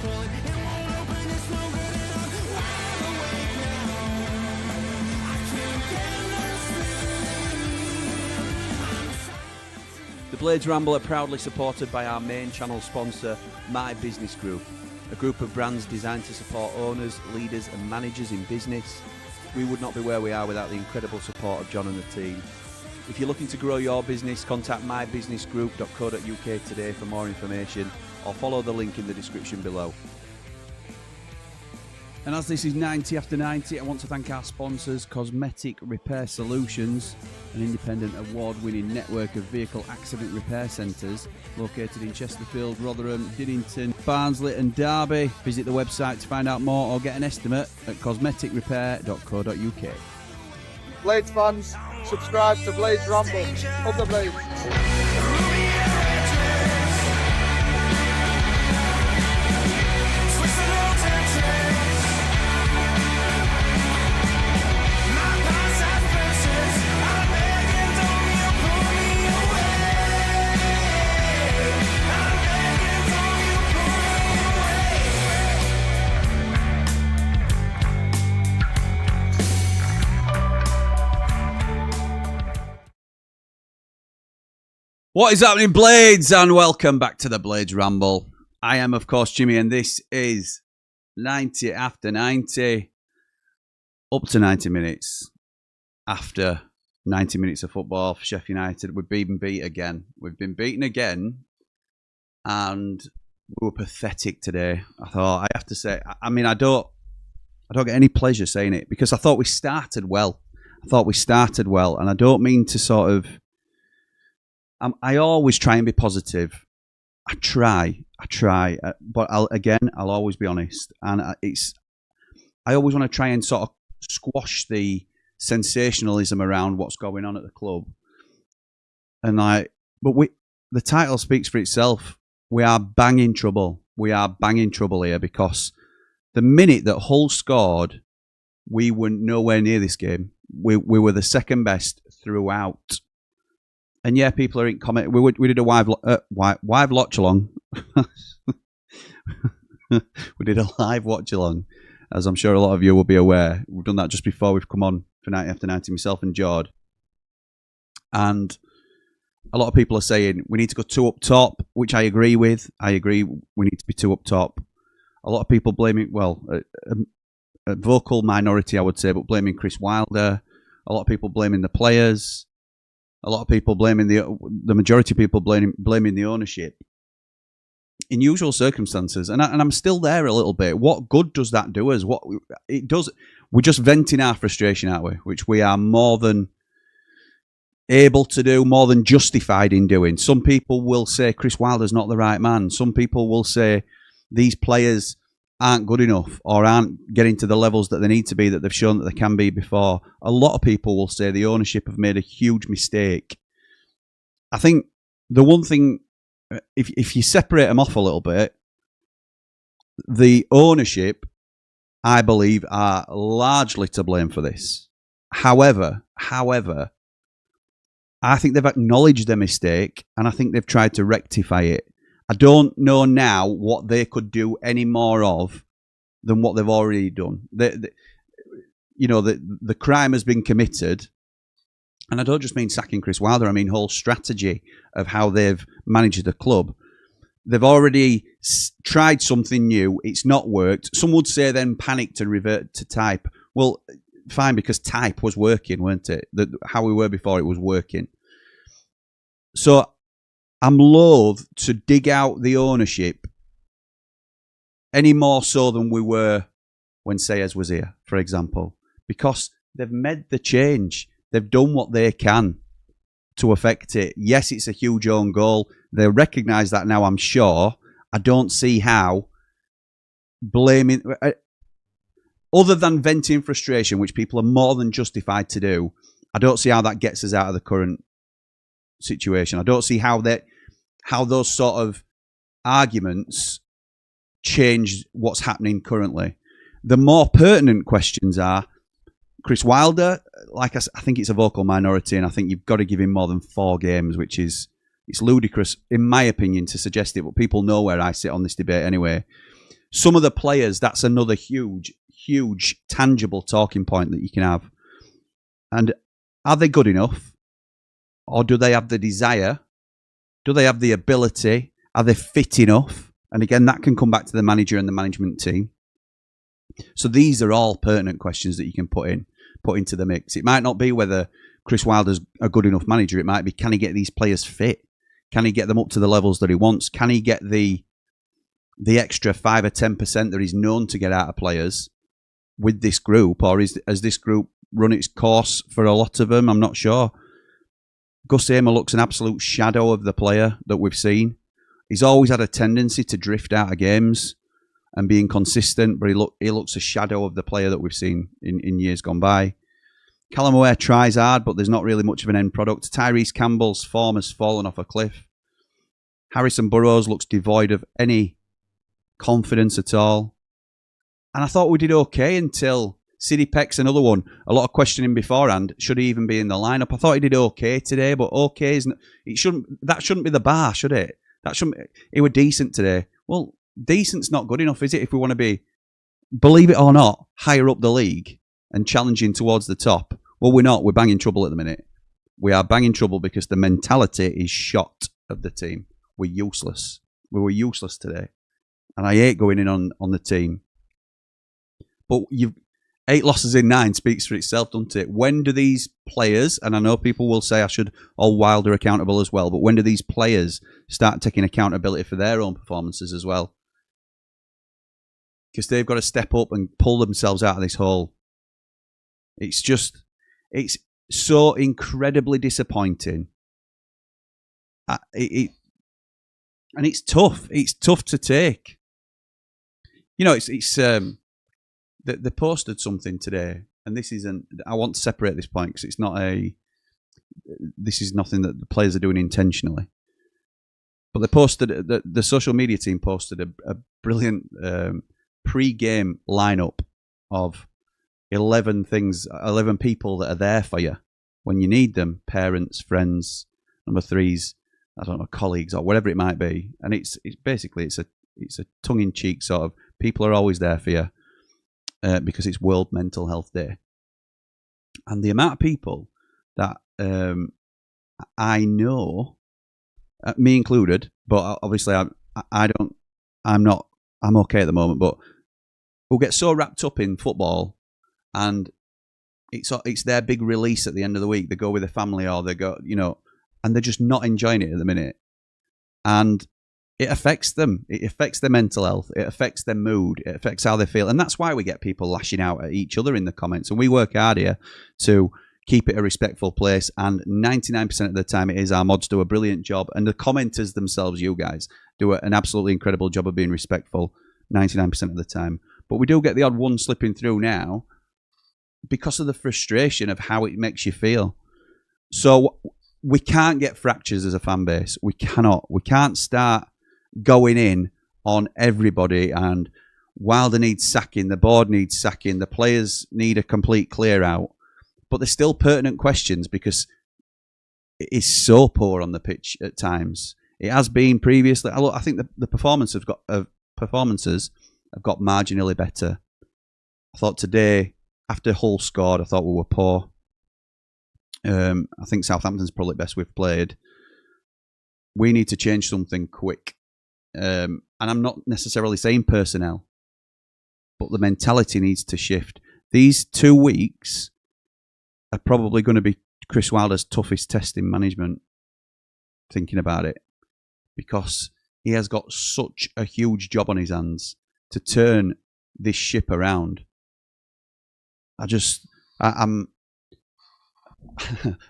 The Blades Ramble are proudly supported by our main channel sponsor, My Business Group, a group of brands designed to support owners, leaders and managers in business. We would not be where we are without the incredible support of John and the team. If you're looking to grow your business, contact mybusinessgroup.co.uk today for more information or follow the link in the description below. And as this is 90 after 90, I want to thank our sponsors, Cosmetic Repair Solutions, an independent award-winning network of vehicle accident repair centres located in Chesterfield, Rotherham, Dinnington, Barnsley and Derby. Visit the website to find out more or get an estimate at cosmeticrepair.co.uk. Blades fans, subscribe to Blades Ramble. Up the Blades. What is happening, Blades? And welcome back to the Blades Ramble. I am, of course, Jimmy, and this is 90 after 90. Up to 90 minutes after 90 minutes of football for Sheffield United. We've been beat again. We've been beaten again, and we were pathetic today. I thought, I have to say, I mean, I don't get any pleasure saying it because I thought we started well. And I don't mean to sort of. I always try and be positive. I try, but I'll always be honest. And I always want to try and sort of squash the sensationalism around what's going on at the club. And the title speaks for itself. We are banging trouble. We are banging trouble here because the minute that Hull scored, we were nowhere near this game. We were the second best throughout. And yeah, people are in comment. We did a live watch along. We did a live watch along, as I'm sure a lot of you will be aware. We've done that just before we've come on for 90 after 90, myself and Jord. And a lot of people are saying we need to go two up top, which I agree with. I agree we need to be two up top. A lot of people blaming, a vocal minority, I would say, but blaming Chris Wilder. A lot of people blaming the players. A lot of people blaming the majority of people blaming the ownership. In usual circumstances, and I'm still there a little bit. What good does that do us? What it does, we're just venting our frustration, aren't we? Which we are more than able to do, more than justified in doing. Some people will say Chris Wilder's not the right man. Some people will say these players aren't good enough or aren't getting to the levels that they need to be, that they've shown that they can be before. A lot of people will say the ownership have made a huge mistake. I think the one thing, if you separate them off a little bit, the ownership, I believe, are largely to blame for this. However, I think they've acknowledged their mistake and I think they've tried to rectify it. I don't know now what they could do any more of than what they've already done. The crime has been committed. And I don't just mean sacking Chris Wilder. I mean whole strategy of how they've managed the club. They've already tried something new. It's not worked. Some would say then panicked and revert to type. Well, fine, because type was working, weren't it? How we were before, it was working. So I'm loath to dig out the ownership any more so than we were when Sayers was here, for example, because they've made the change. They've done what they can to affect it. Yes, it's a huge own goal. They recognise that now, I'm sure. I don't see how blaming, other than venting frustration, which people are more than justified to do, I don't see how that gets us out of the current situation. I don't see how those sort of arguments change what's happening currently. The more pertinent questions are, Chris Wilder, like I think it's a vocal minority, and I think you've got to give him more than 4 games, which is, it's ludicrous, in my opinion, to suggest it, but people know where I sit on this debate anyway. some of the players, that's another huge tangible talking point that you can have. And are they good enough? Or do they have the desire? Do they have the ability? Are they fit enough? And again, that can come back to the manager and the management team. So these are all pertinent questions that you can put into the mix. It might not be whether Chris Wilder's a good enough manager. It might be, can he get these players fit? Can he get them up to the levels that he wants? Can he get the extra 5 or 10% that he's known to get out of players with this group? Or has this group run its course for a lot of them? I'm not sure. Gus Hamer looks an absolute shadow of the player that we've seen. He's always had a tendency to drift out of games and be inconsistent, but he looks a shadow of the player that we've seen in years gone by. Callum Ware tries hard, but there's not really much of an end product. Tyrese Campbell's form has fallen off a cliff. Harrison Burrows looks devoid of any confidence at all. And I thought we did okay until Sidney Peck's another one. A lot of questioning beforehand. Should he even be in the lineup? I thought he did okay today, but okay isn't. That shouldn't be the bar, should it? He were decent today. Well, decent's not good enough, is it? If we want to be, believe it or not, higher up the league and challenging towards the top. Well, we're not. We're banging trouble at the minute. We are banging trouble because the mentality is shot of the team. We're useless. We were useless today. And I hate going in on the team. But 8 losses in 9 speaks for itself, doesn't it? When do these players, and I know people will say I should hold Wilder accountable as well, but when do these players start taking accountability for their own performances as well? Because they've got to step up and pull themselves out of this hole. It's so incredibly disappointing. And it's tough. It's tough to take. You know, they posted something today, and this isn't. I want to separate this point because it's not this is nothing that the players are doing intentionally. But they posted the social media team posted a brilliant pre-game lineup of 11 people that are there for you when you need them: parents, friends, number 3s, I don't know, colleagues, or whatever it might be. And it's basically a tongue-in-cheek sort of, people are always there for you because it's World Mental Health Day. And the amount of people that I know, me included, but obviously I'm okay at the moment, but we'll get so wrapped up in football, and it's their big release at the end of the week. They go with their family, or they go, and they're just not enjoying it at the minute. And it affects them. It affects their mental health. It affects their mood. It affects how they feel. And that's why we get people lashing out at each other in the comments. And we work hard here to keep it a respectful place. And 99% of the time it is. Our mods do a brilliant job. And the commenters themselves, you guys, do an absolutely incredible job of being respectful 99% of the time. But we do get the odd one slipping through now because of the frustration of how it makes you feel. So we can't get fractures as a fan base. We cannot. We can't start going in on everybody, and Wilder needs sacking, the board needs sacking, the players need a complete clear out. But they're still pertinent questions because it is so poor on the pitch at times. It has been previously. I think the performances have got marginally better. I thought today, after Hull scored, I thought we were poor. I think Southampton's probably the best we've played. We need to change something quick. And I'm not necessarily saying personnel, but the mentality needs to shift. These 2 weeks are probably going to be Chris Wilder's toughest test in management, thinking about it, because he has got such a huge job on his hands to turn this ship around. I'm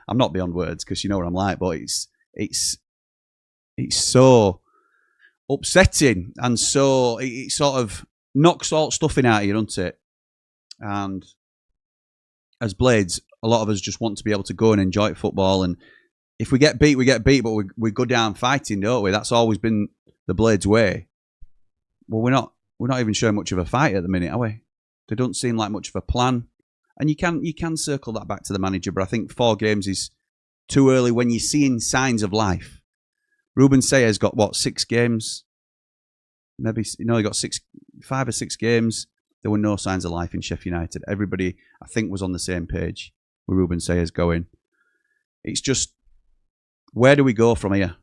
I'm not beyond words, because you know what I'm like, but it's so upsetting, and so it sort of knocks all stuffing out of you, doesn't it? And as Blades, a lot of us just want to be able to go and enjoy football, and if we get beat, we get beat, but we go down fighting, don't we? That's always been the Blades way. Well, we're not even showing much of a fight at the minute, are we? There don't seem like much of a plan. And you can circle that back to the manager, but I think 4 games is too early when you're seeing signs of life. Ruben Sayer's got, 6 games? Maybe, he got 6 5 or 6 games, there were no signs of life in Sheffield United. Everybody, I think, was on the same page with Ruben Sayers going. It's just, where do we go from here?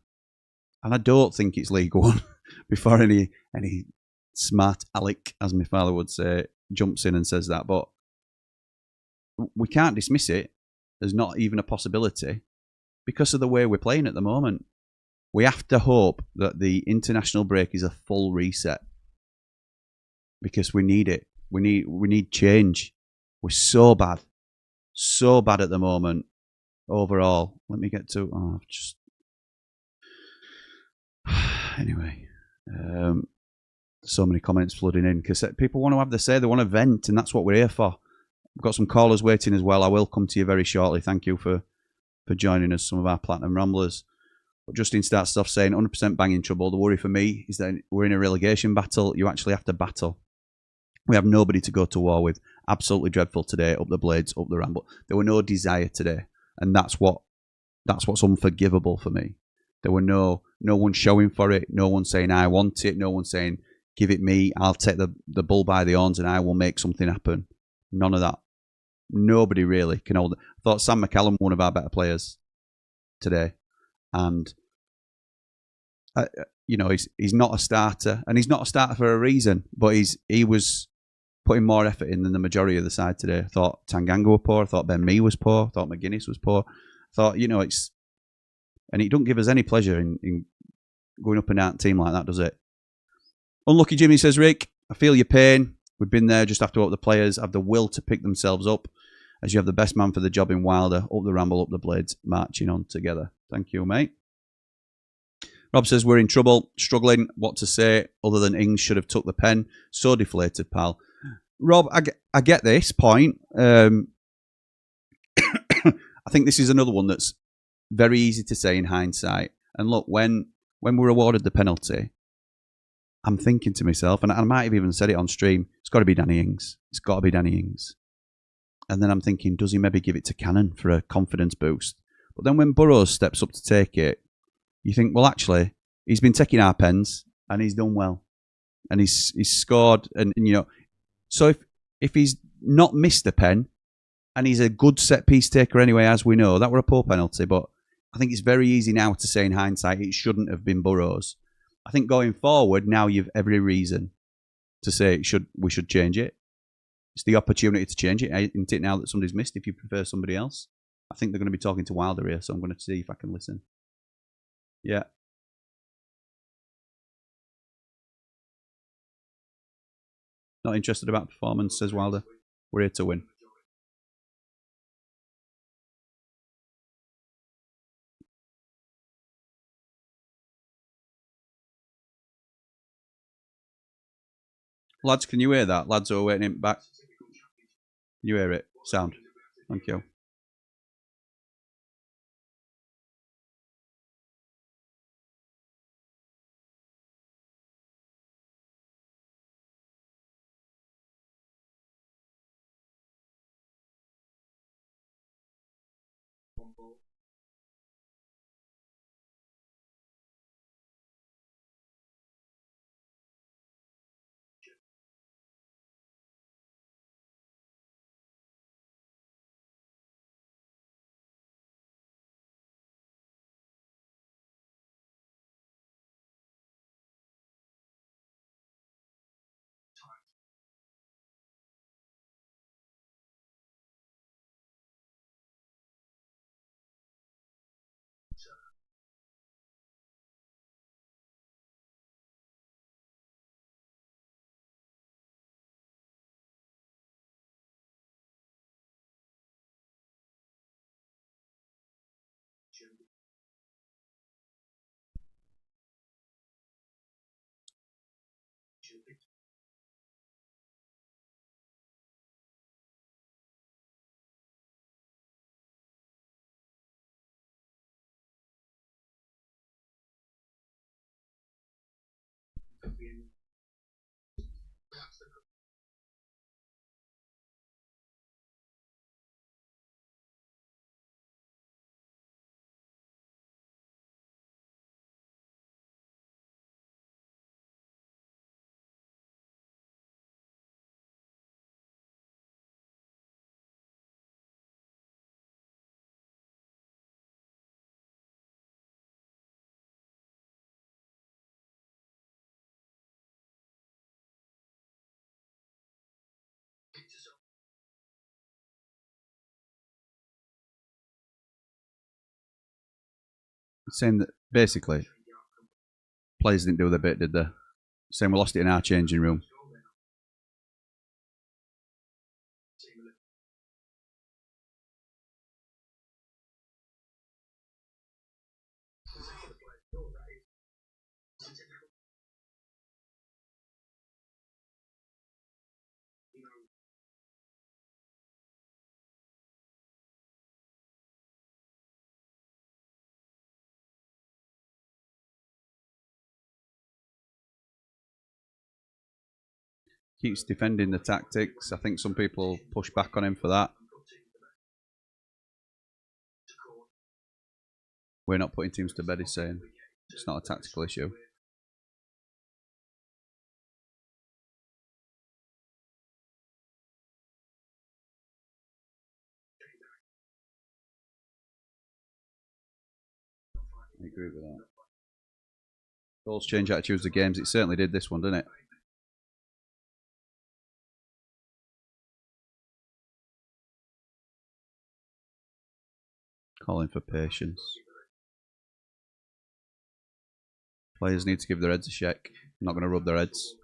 And I don't think it's League One before any smart aleck, as my father would say, jumps in and says that. But we can't dismiss it as not even a possibility because of the way we're playing at the moment. We have to hope that the international break is a full reset because we need it. We need change. We're so bad at the moment overall. Let me get to anyway. So many comments flooding in because people want to have their say. They want to vent, and that's what we're here for. We've got some callers waiting as well. I will come to you very shortly. Thank you for joining us, some of our Platinum Ramblers. But Justin starts off saying 100% banging trouble. The worry for me is that we're in a relegation battle. You actually have to battle. We have nobody to go to war with. Absolutely dreadful today. Up the Blades, up the Ramble. There were no desire today, and that's what's unforgivable for me. There were no one showing for it. No one saying I want it. No one saying give it me. I'll take the bull by the horns and I will make something happen. None of that. Nobody really can hold it. I thought Sam McCallum, one of our better players today, and he's not a starter, and he's not a starter for a reason. But he was putting more effort in than the majority of the side today. I thought Tanganga were poor. I thought Ben Mee was poor. I thought McGuinness was poor. I thought it's, and it don't give us any pleasure in going up and down a team like that, does it? Unlucky Jimmy says, Rick, I feel your pain. We've been there, just have to hope the players have the will to pick themselves up, as you have the best man for the job in Wilder, up the Ramble, up the Blades, marching on together. Thank you, mate. Rob says, we're in trouble, struggling, what to say, other than Ings should have took the pen. So deflated, pal. Rob, I get this point. I think this is another one that's very easy to say in hindsight. And look, when we're awarded the penalty, I'm thinking to myself, and I might have even said it on stream, it's got to be Danny Ings. It's got to be Danny Ings. And then I'm thinking, does he maybe give it to Cannon for a confidence boost? But then when Burrows steps up to take it, you think, well, actually, he's been taking our pens and he's done well. And he's scored. And so if he's not missed a pen and he's a good set piece taker anyway, as we know, that were a poor penalty. But I think it's very easy now to say in hindsight it shouldn't have been Burrows. I think going forward, now you've every reason to say we should change it. It's the opportunity to change it, isn't it, now that somebody's missed, if you prefer somebody else? I think they're going to be talking to Wilder here, so I'm going to see if I can listen. Yeah. Not interested about performance, says Wilder. We're here to win. Lads, can you hear that? Lads are waiting back. Can you hear it? Sound. Thank you. Saying that basically players didn't do their bit, did they? Saying we lost it in our changing room. Keeps defending the tactics. I think some people push back on him for that. We're not putting teams to bed, he's saying. It's not a tactical issue. I agree with that. Goals change attitudes of games. It certainly did this one, didn't it? Calling for patience. Players need to give their heads a shake. I'm not going to rub their heads.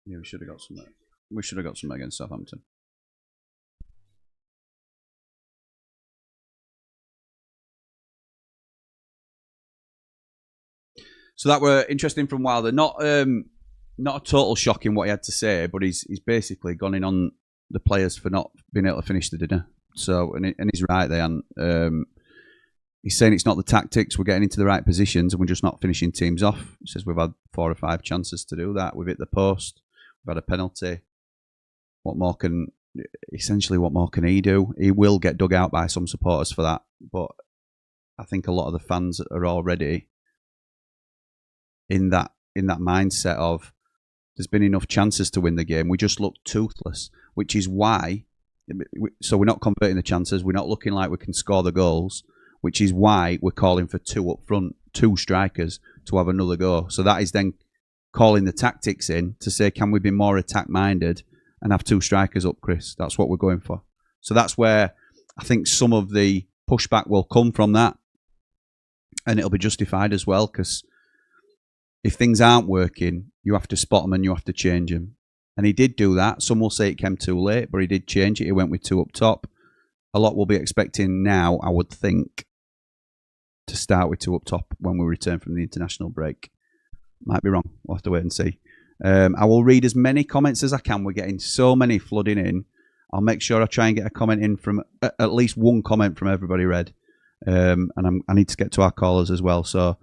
Yeah, we should have got some. We should have got some against Southampton. So that were interesting from Wilder. Not a total shock in what he had to say, but he's basically gone in on the players for not being able to finish the dinner. So and he's right there. And he's saying it's not the tactics. We're getting into the right positions and we're just not finishing teams off. He says we've had 4 or 5 chances to do that. We've hit the post. We've had a penalty. What more can he do? He will get dug out by some supporters for that. But I think a lot of the fans are already in that mindset of there's been enough chances to win the game. We just look toothless, which is why. So we're not converting the chances. We're not looking like we can score the goals, which is why we're calling for 2 up front, 2 strikers to have another go. So that is then calling the tactics in to say, can we be more attack-minded and have 2 strikers up, Chris? That's what we're going for. So that's where I think some of the pushback will come from that. And it'll be justified as well, because if things aren't working, you have to spot them and you have to change them. And he did do that. Some will say it came too late, but he did change it. He went with 2 up top. A lot will be expecting now, I would think, to start with 2 up top when we return from the international break. Might be wrong. We'll have to wait and see. I will read as many comments as I can. We're getting so many flooding in. I'll make sure I try and get a comment in from at least 1 comment from everybody read. And I need to get to our callers as well. So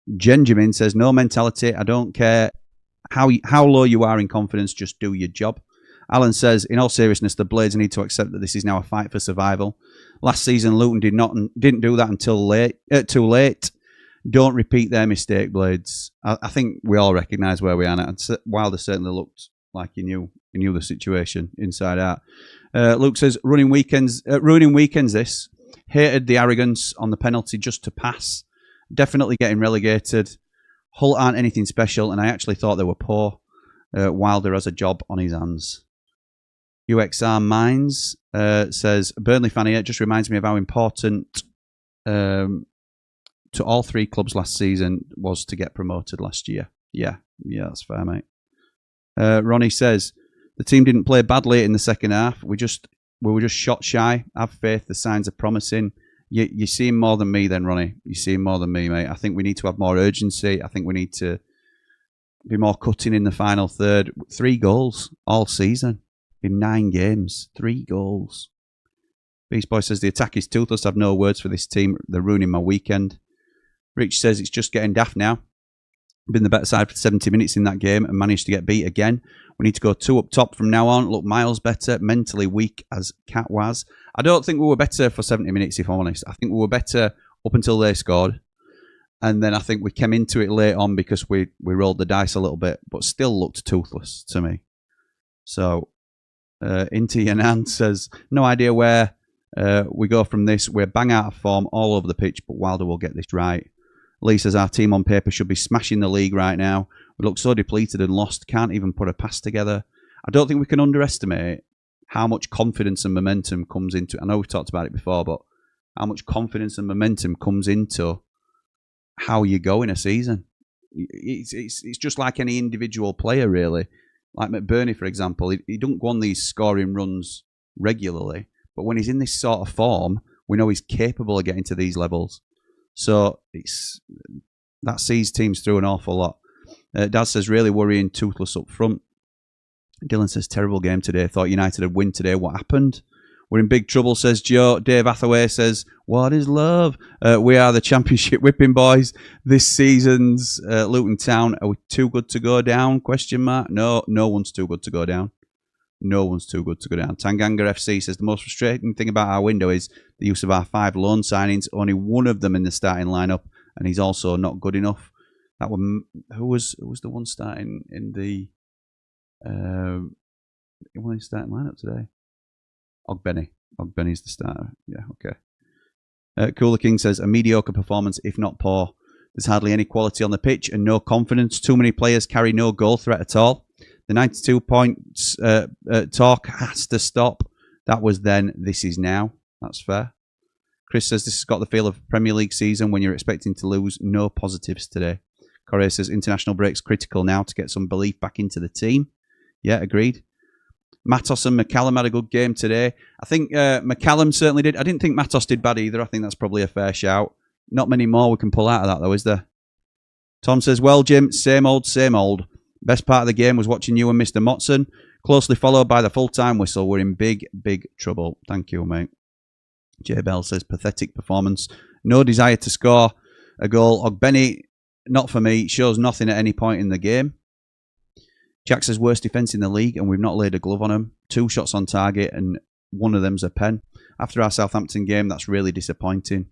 Benjamin says, no mentality. I don't care how low you are in confidence. Just do your job. Alan says, in all seriousness, the Blades need to accept that this is now a fight for survival. Last season, Luton didn't do that until too late. Don't repeat their mistake, Blades. I think we all recognise where we are now. Wilder certainly looked like he knew the situation inside out. Luke says, ruining weekends. This hated the arrogance on the penalty just to pass. Definitely getting relegated. Hull aren't anything special, and I actually thought they were poor. Wilder has a job on his hands. UXR Mines says, Burnley fan here, just reminds me of how important to all 3 clubs last season was to get promoted last year. Yeah, that's fair, mate. Ronnie says, the team didn't play badly in the second half. We were just shot shy. Have faith, the signs are promising. You see him more than me then, Ronnie. You see him more than me, mate. I think we need to have more urgency. I think we need to be more cutting in the final third. 3 goals all season in 9 games. 3 goals. Beast Boy says the attack is toothless. I have no words for this team. They're ruining my weekend. Rich says it's just getting daft now. Been the better side for 70 minutes in that game and managed to get beat again. We need to go 2 up top from now on. Look miles better. Mentally weak as Cat was. I don't think we were better for 70 minutes, if I'm honest. I think we were better up until they scored. And then I think we came into it late on because we rolled the dice a little bit, but still looked toothless to me. So, Inti Yanan says, no idea where we go from this. We're bang out of form all over the pitch, but Wilder will get this right. Lee says our team on paper should be smashing the league right now. We look so depleted and lost, can't even put a pass together. I don't think we can underestimate how much confidence and momentum comes into it. I know we've talked about it before, but how much confidence and momentum comes into how you go in a season. It's just like any individual player, really. Like McBurney, for example, he don't go on these scoring runs regularly, but when he's in this sort of form, we know he's capable of getting to these levels. So that sees teams through an awful lot. Dad says, really worrying, toothless up front. Dylan says, terrible game today. Thought United would win today. What happened? We're in big trouble, says Joe. Dave Hathaway says, what is love? We are the championship whipping boys. This season's Luton Town. Are we too good to go down? Question mark. No one's too good to go down. No one's too good to go down. Tanganga FC says, the most frustrating thing about our window is the use of our 5 loan signings. Only one of them in the starting lineup, and he's also not good enough. That one, who was the one starting in the starting lineup today? Ogbenny's the starter. Yeah, okay. Cooler King says, a mediocre performance, if not poor. There's hardly any quality on the pitch and no confidence. Too many players carry no goal threat at all. The 92 points talk has to stop. That was then, this is now. That's fair. Chris says, this has got the feel of Premier League season when you're expecting to lose. No positives today. Correa says, international break's critical now to get some belief back into the team. Yeah, agreed. Matos and McCallum had a good game today. I think McCallum certainly did. I didn't think Matos did bad either. I think that's probably a fair shout. Not many more we can pull out of that, though, is there? Tom says, well, Jim, same old, same old. Best part of the game was watching you and Mr. Motson, closely followed by the full-time whistle. We're in big, big trouble. Thank you, mate. J Bell says, pathetic performance. No desire to score a goal. Ogbenny, not for me, shows nothing at any point in the game. Jack says, worst defence in the league, and we've not laid a glove on him. 2 shots on target, and one of them's a pen. After our Southampton game, that's really disappointing.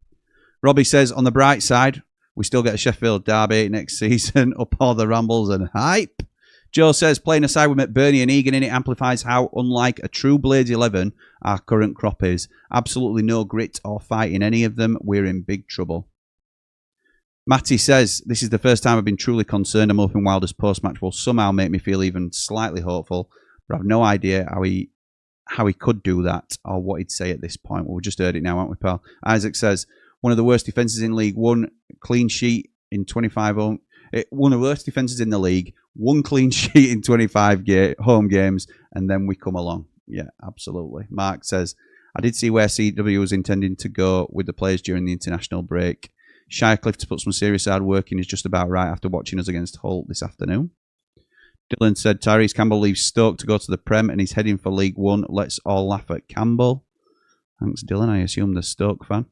Robbie says, on the bright side, we still get a Sheffield derby next season. Up all the rambles and hype. Joe says, playing aside with McBurney and Egan in it amplifies how unlike a true Blades 11 our current crop is. Absolutely no grit or fight in any of them. We're in big trouble. Matty says, this is the first time I've been truly concerned. I'm hoping Wilder's post-match will somehow make me feel even slightly hopeful, but I've no idea how he could do that or what he'd say at this point. Well, we just heard it now, haven't we, pal? Isaac says, one of the worst defences in League One, clean sheet in 25 home. One of the worst defences in the league, 1 clean sheet in 25 home games, and then we come along. Yeah, absolutely. Mark says, I did see where CW was intending to go with the players during the international break. Shirecliffe to put some serious hard work in is just about right after watching us against Hull this afternoon. Dylan said, Tyrese Campbell leaves Stoke to go to the Prem and he's heading for League One. Let's all laugh at Campbell. Thanks, Dylan. I assume the Stoke fan.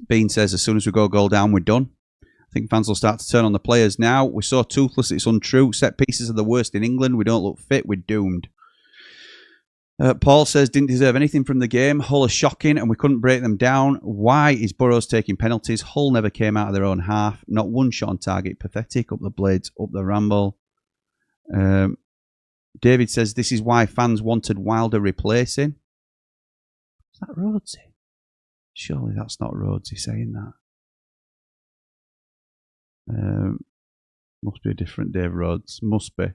Bean says, as soon as we go a goal down, we're done. I think fans will start to turn on the players now. We're so toothless, it's untrue. Set pieces are the worst in England. We don't look fit. We're doomed. Paul says, didn't deserve anything from the game. Hull are shocking and we couldn't break them down. Why is Burrows taking penalties? Hull never came out of their own half. Not one shot on target. Pathetic. Up the Blades, up the Ramble. David says, this is why fans wanted Wilder replacing. Is that Rhodesy? Surely that's not Rhodesy saying that. Must be a different Dave Rhodes. Must be.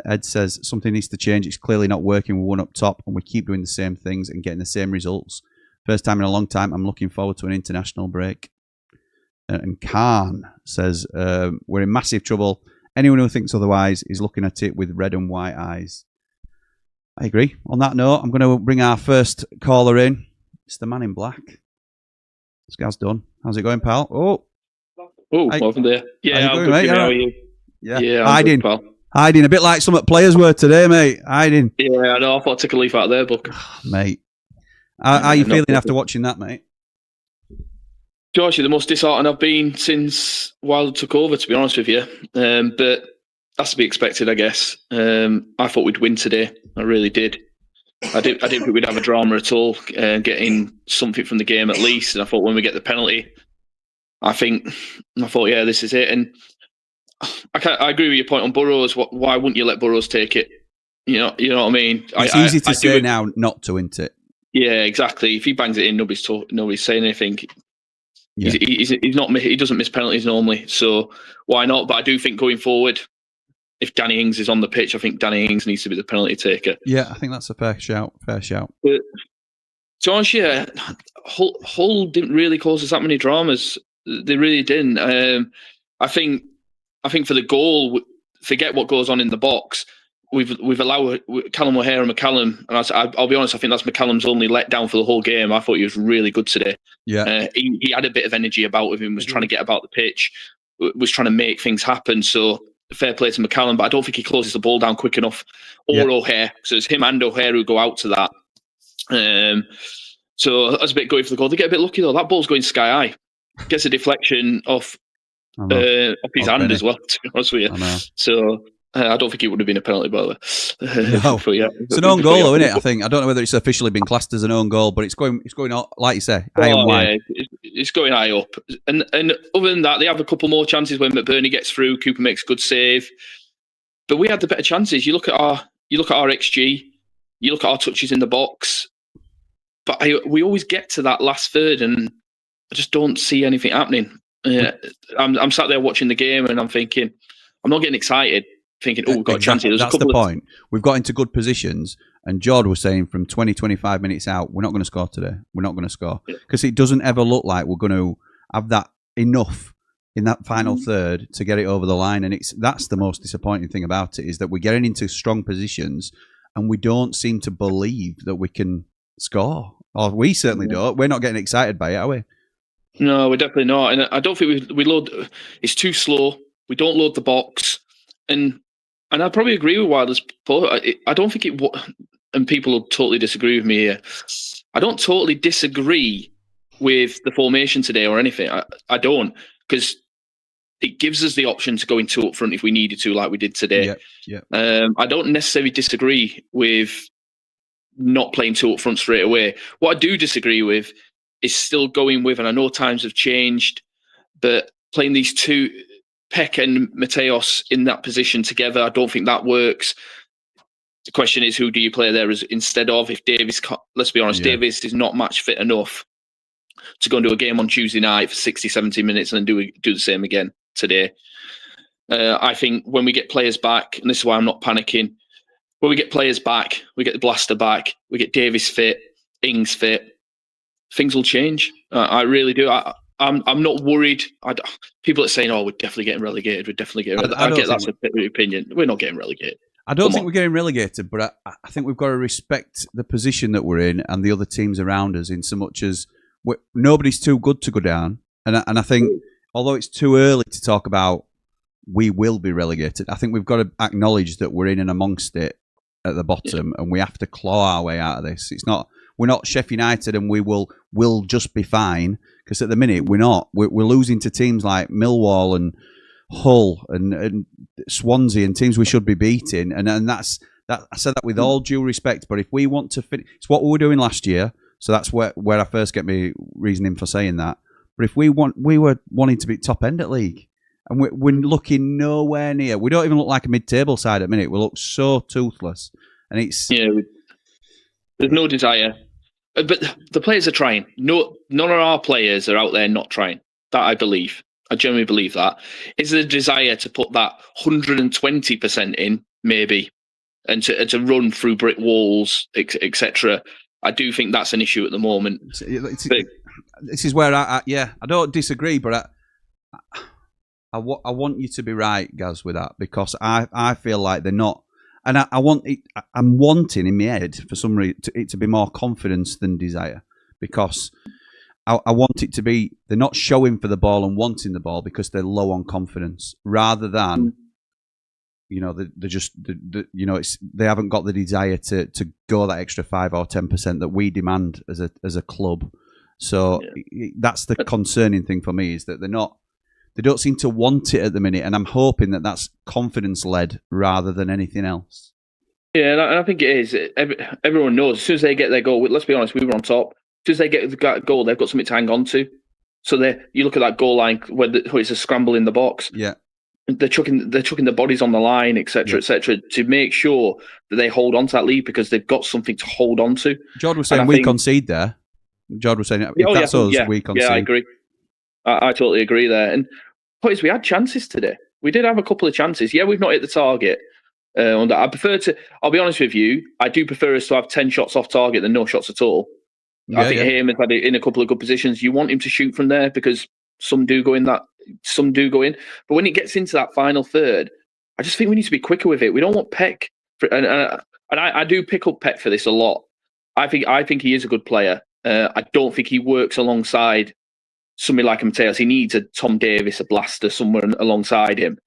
Ed says, something needs to change. It's clearly not working. We're one up top and we keep doing the same things and getting the same results. First time in a long time. I'm looking forward to an international break. And Khan says, we're in massive trouble. Anyone who thinks otherwise is looking at it with red and white eyes. I agree. On that note, I'm going to bring our first caller in. It's the man in black. This guy's done. How's it going, pal? Oh, welcome there. Yeah, I'm good, mate. How are you? Yeah, hiding. Good, pal. Hiding a bit like some players were today, mate. Hiding. Yeah, I know. I thought I'd take a leaf out of their book. Mate. How are you feeling after watching that, mate? Josh, you're the most disheartened I've been since Wilder took over, to be honest with you. But that's to be expected, I guess. I thought we'd win today. I really did. I didn't think we'd have a drama at all, getting something from the game at least. And I thought when we get the penalty, I thought, yeah, this is it. And I agree with your point on Burrows. Why wouldn't you let Burrows take it? You know what I mean? It's easy to say now not to, isn't it? Yeah, exactly. If he bangs it in, nobody's saying anything. Yeah. He's not. He doesn't miss penalties normally, so why not? But I do think going forward, if Danny Ings is on the pitch, I think Danny Ings needs to be the penalty taker. Yeah, I think that's a fair shout. But, Josh, yeah, Hull didn't really cause us that many dramas. They really didn't. I think for the goal, forget what goes on in the box. We've allowed Callum O'Hare and McCallum, and I'll be honest, I think that's McCallum's only letdown for the whole game. I thought he was really good today. Yeah, he had a bit of energy about him, was trying to get about the pitch, was trying to make things happen. So fair play to McCallum, but I don't think he closes the ball down quick enough. Or O'Hare, so it's him and O'Hare who go out to that. So that's a bit going for the goal. They get a bit lucky though. That ball's going sky high. Gets a deflection off his hand as well, to be honest with you. So I don't think it would have been a penalty, by the way. No. It's an own goal, though, isn't it? I think. I don't know whether it's officially been classed as an own goal, but it's going like you say, high and wide. Yeah, it's going high up. And other than that, they have a couple more chances when McBurney gets through. Cooper makes a good save, but we had the better chances. You look at our XG, you look at our touches in the box, but we always get to that last third, and I just don't see anything happening. I'm sat there watching the game, and I'm thinking, I'm not getting excited. Thinking, we've got a chance here. That's the point. We've got into good positions, and Jord was saying from 20-25 minutes out, we're not going to score today. We're not going to score. Because it doesn't ever look like we're going to have that enough in that final third to get it over the line. And that's the most disappointing thing about it, is that we're getting into strong positions, and we don't seem to believe that we can score. Or we certainly don't. We're not getting excited by it, are we? No, we're definitely not. And I don't think we load. It's too slow. We don't load the box. And I probably agree with Wilder's point. I don't think it, and people will totally disagree with me here. I don't totally disagree with the formation today or anything. I don't, because it gives us the option to go in two up front if we needed to, like we did today. I don't necessarily disagree with not playing two up front straight away. What I do disagree with is still going with, and I know times have changed, but playing these two, Peck and Mateos, in that position together, I don't think that works. The question is, who do you play there instead of? If Davis, let's be honest, Davis is not match fit enough to go and do a game on Tuesday night for 60, 70 minutes and then do the same again today. I think when we get players back, and this is why I'm not panicking, when we get players back, we get the blaster back, we get Davis fit, Ings fit, things will change. I really do. I'm not worried. People are saying, "Oh, we're definitely getting relegated. We're definitely getting relegated." I get that's a bit of opinion. We're not getting relegated. I don't think we're getting relegated, but I think we've got to respect the position that we're in and the other teams around us, in so much as nobody's too good to go down. And I think, although it's too early to talk about we will be relegated, I think we've got to acknowledge that we're in and amongst it at the bottom, and we have to claw our way out of this. We're not Sheffield United, and we'll just be fine. Because at the minute we're not. We're losing to teams like Millwall and Hull and Swansea, and teams we should be beating. And that's that. I said that with all due respect. But if we want to finish, it's what we were doing last year. So that's where I first get my reasoning for saying that. But if we were wanting to be top end at league, and we're looking nowhere near. We don't even look like a mid-table side at the minute. We look so toothless, and it's there's no desire. But the players are trying. No, none of our players are out there not trying. That I believe. I genuinely believe that. Is there a desire to put that 120% in, maybe, and to run through brick walls, etc. I do think that's an issue at the moment. This is where I don't disagree, but I want you to be right, Gaz, with that, because I feel like they're not. And I'm wanting in my head, for some reason, it to be more confidence than desire, because I want it to be they're not showing for the ball and wanting the ball because they're low on confidence, rather than they're just, they haven't got the desire to go that extra 5 or 10% that we demand as a club. So that's the concerning thing for me, is that they don't seem to want it at the minute, and I'm hoping that that's confidence led rather than anything else. Yeah, and I think it is. Everyone knows as soon as they get their goal. Let's be honest, we were on top. As soon as they get the goal, they've got something to hang on to. So you look at that goal line where it's a scramble in the box. Yeah, they're chucking the bodies on the line, etc., to make sure that they hold on to that lead because they've got something to hold on to. Jord was saying we concede there. Jord was saying if that's us, we concede. Yeah, I agree. I totally agree there. And point is, we had chances today. We did have a couple of chances. Yeah, we've not hit the target. I prefer to. I'll be honest with you. I do prefer us to have 10 shots off target than no shots at all. I think Heyman's had it in a couple of good positions. You want him to shoot from there because some do go in. But when it gets into that final third, I just think we need to be quicker with it. We don't want Peck, and I do pick up Peck for this a lot. I think he is a good player. I don't think he works alongside somebody like Mateos. He needs a Tom Davis, a blaster somewhere alongside him,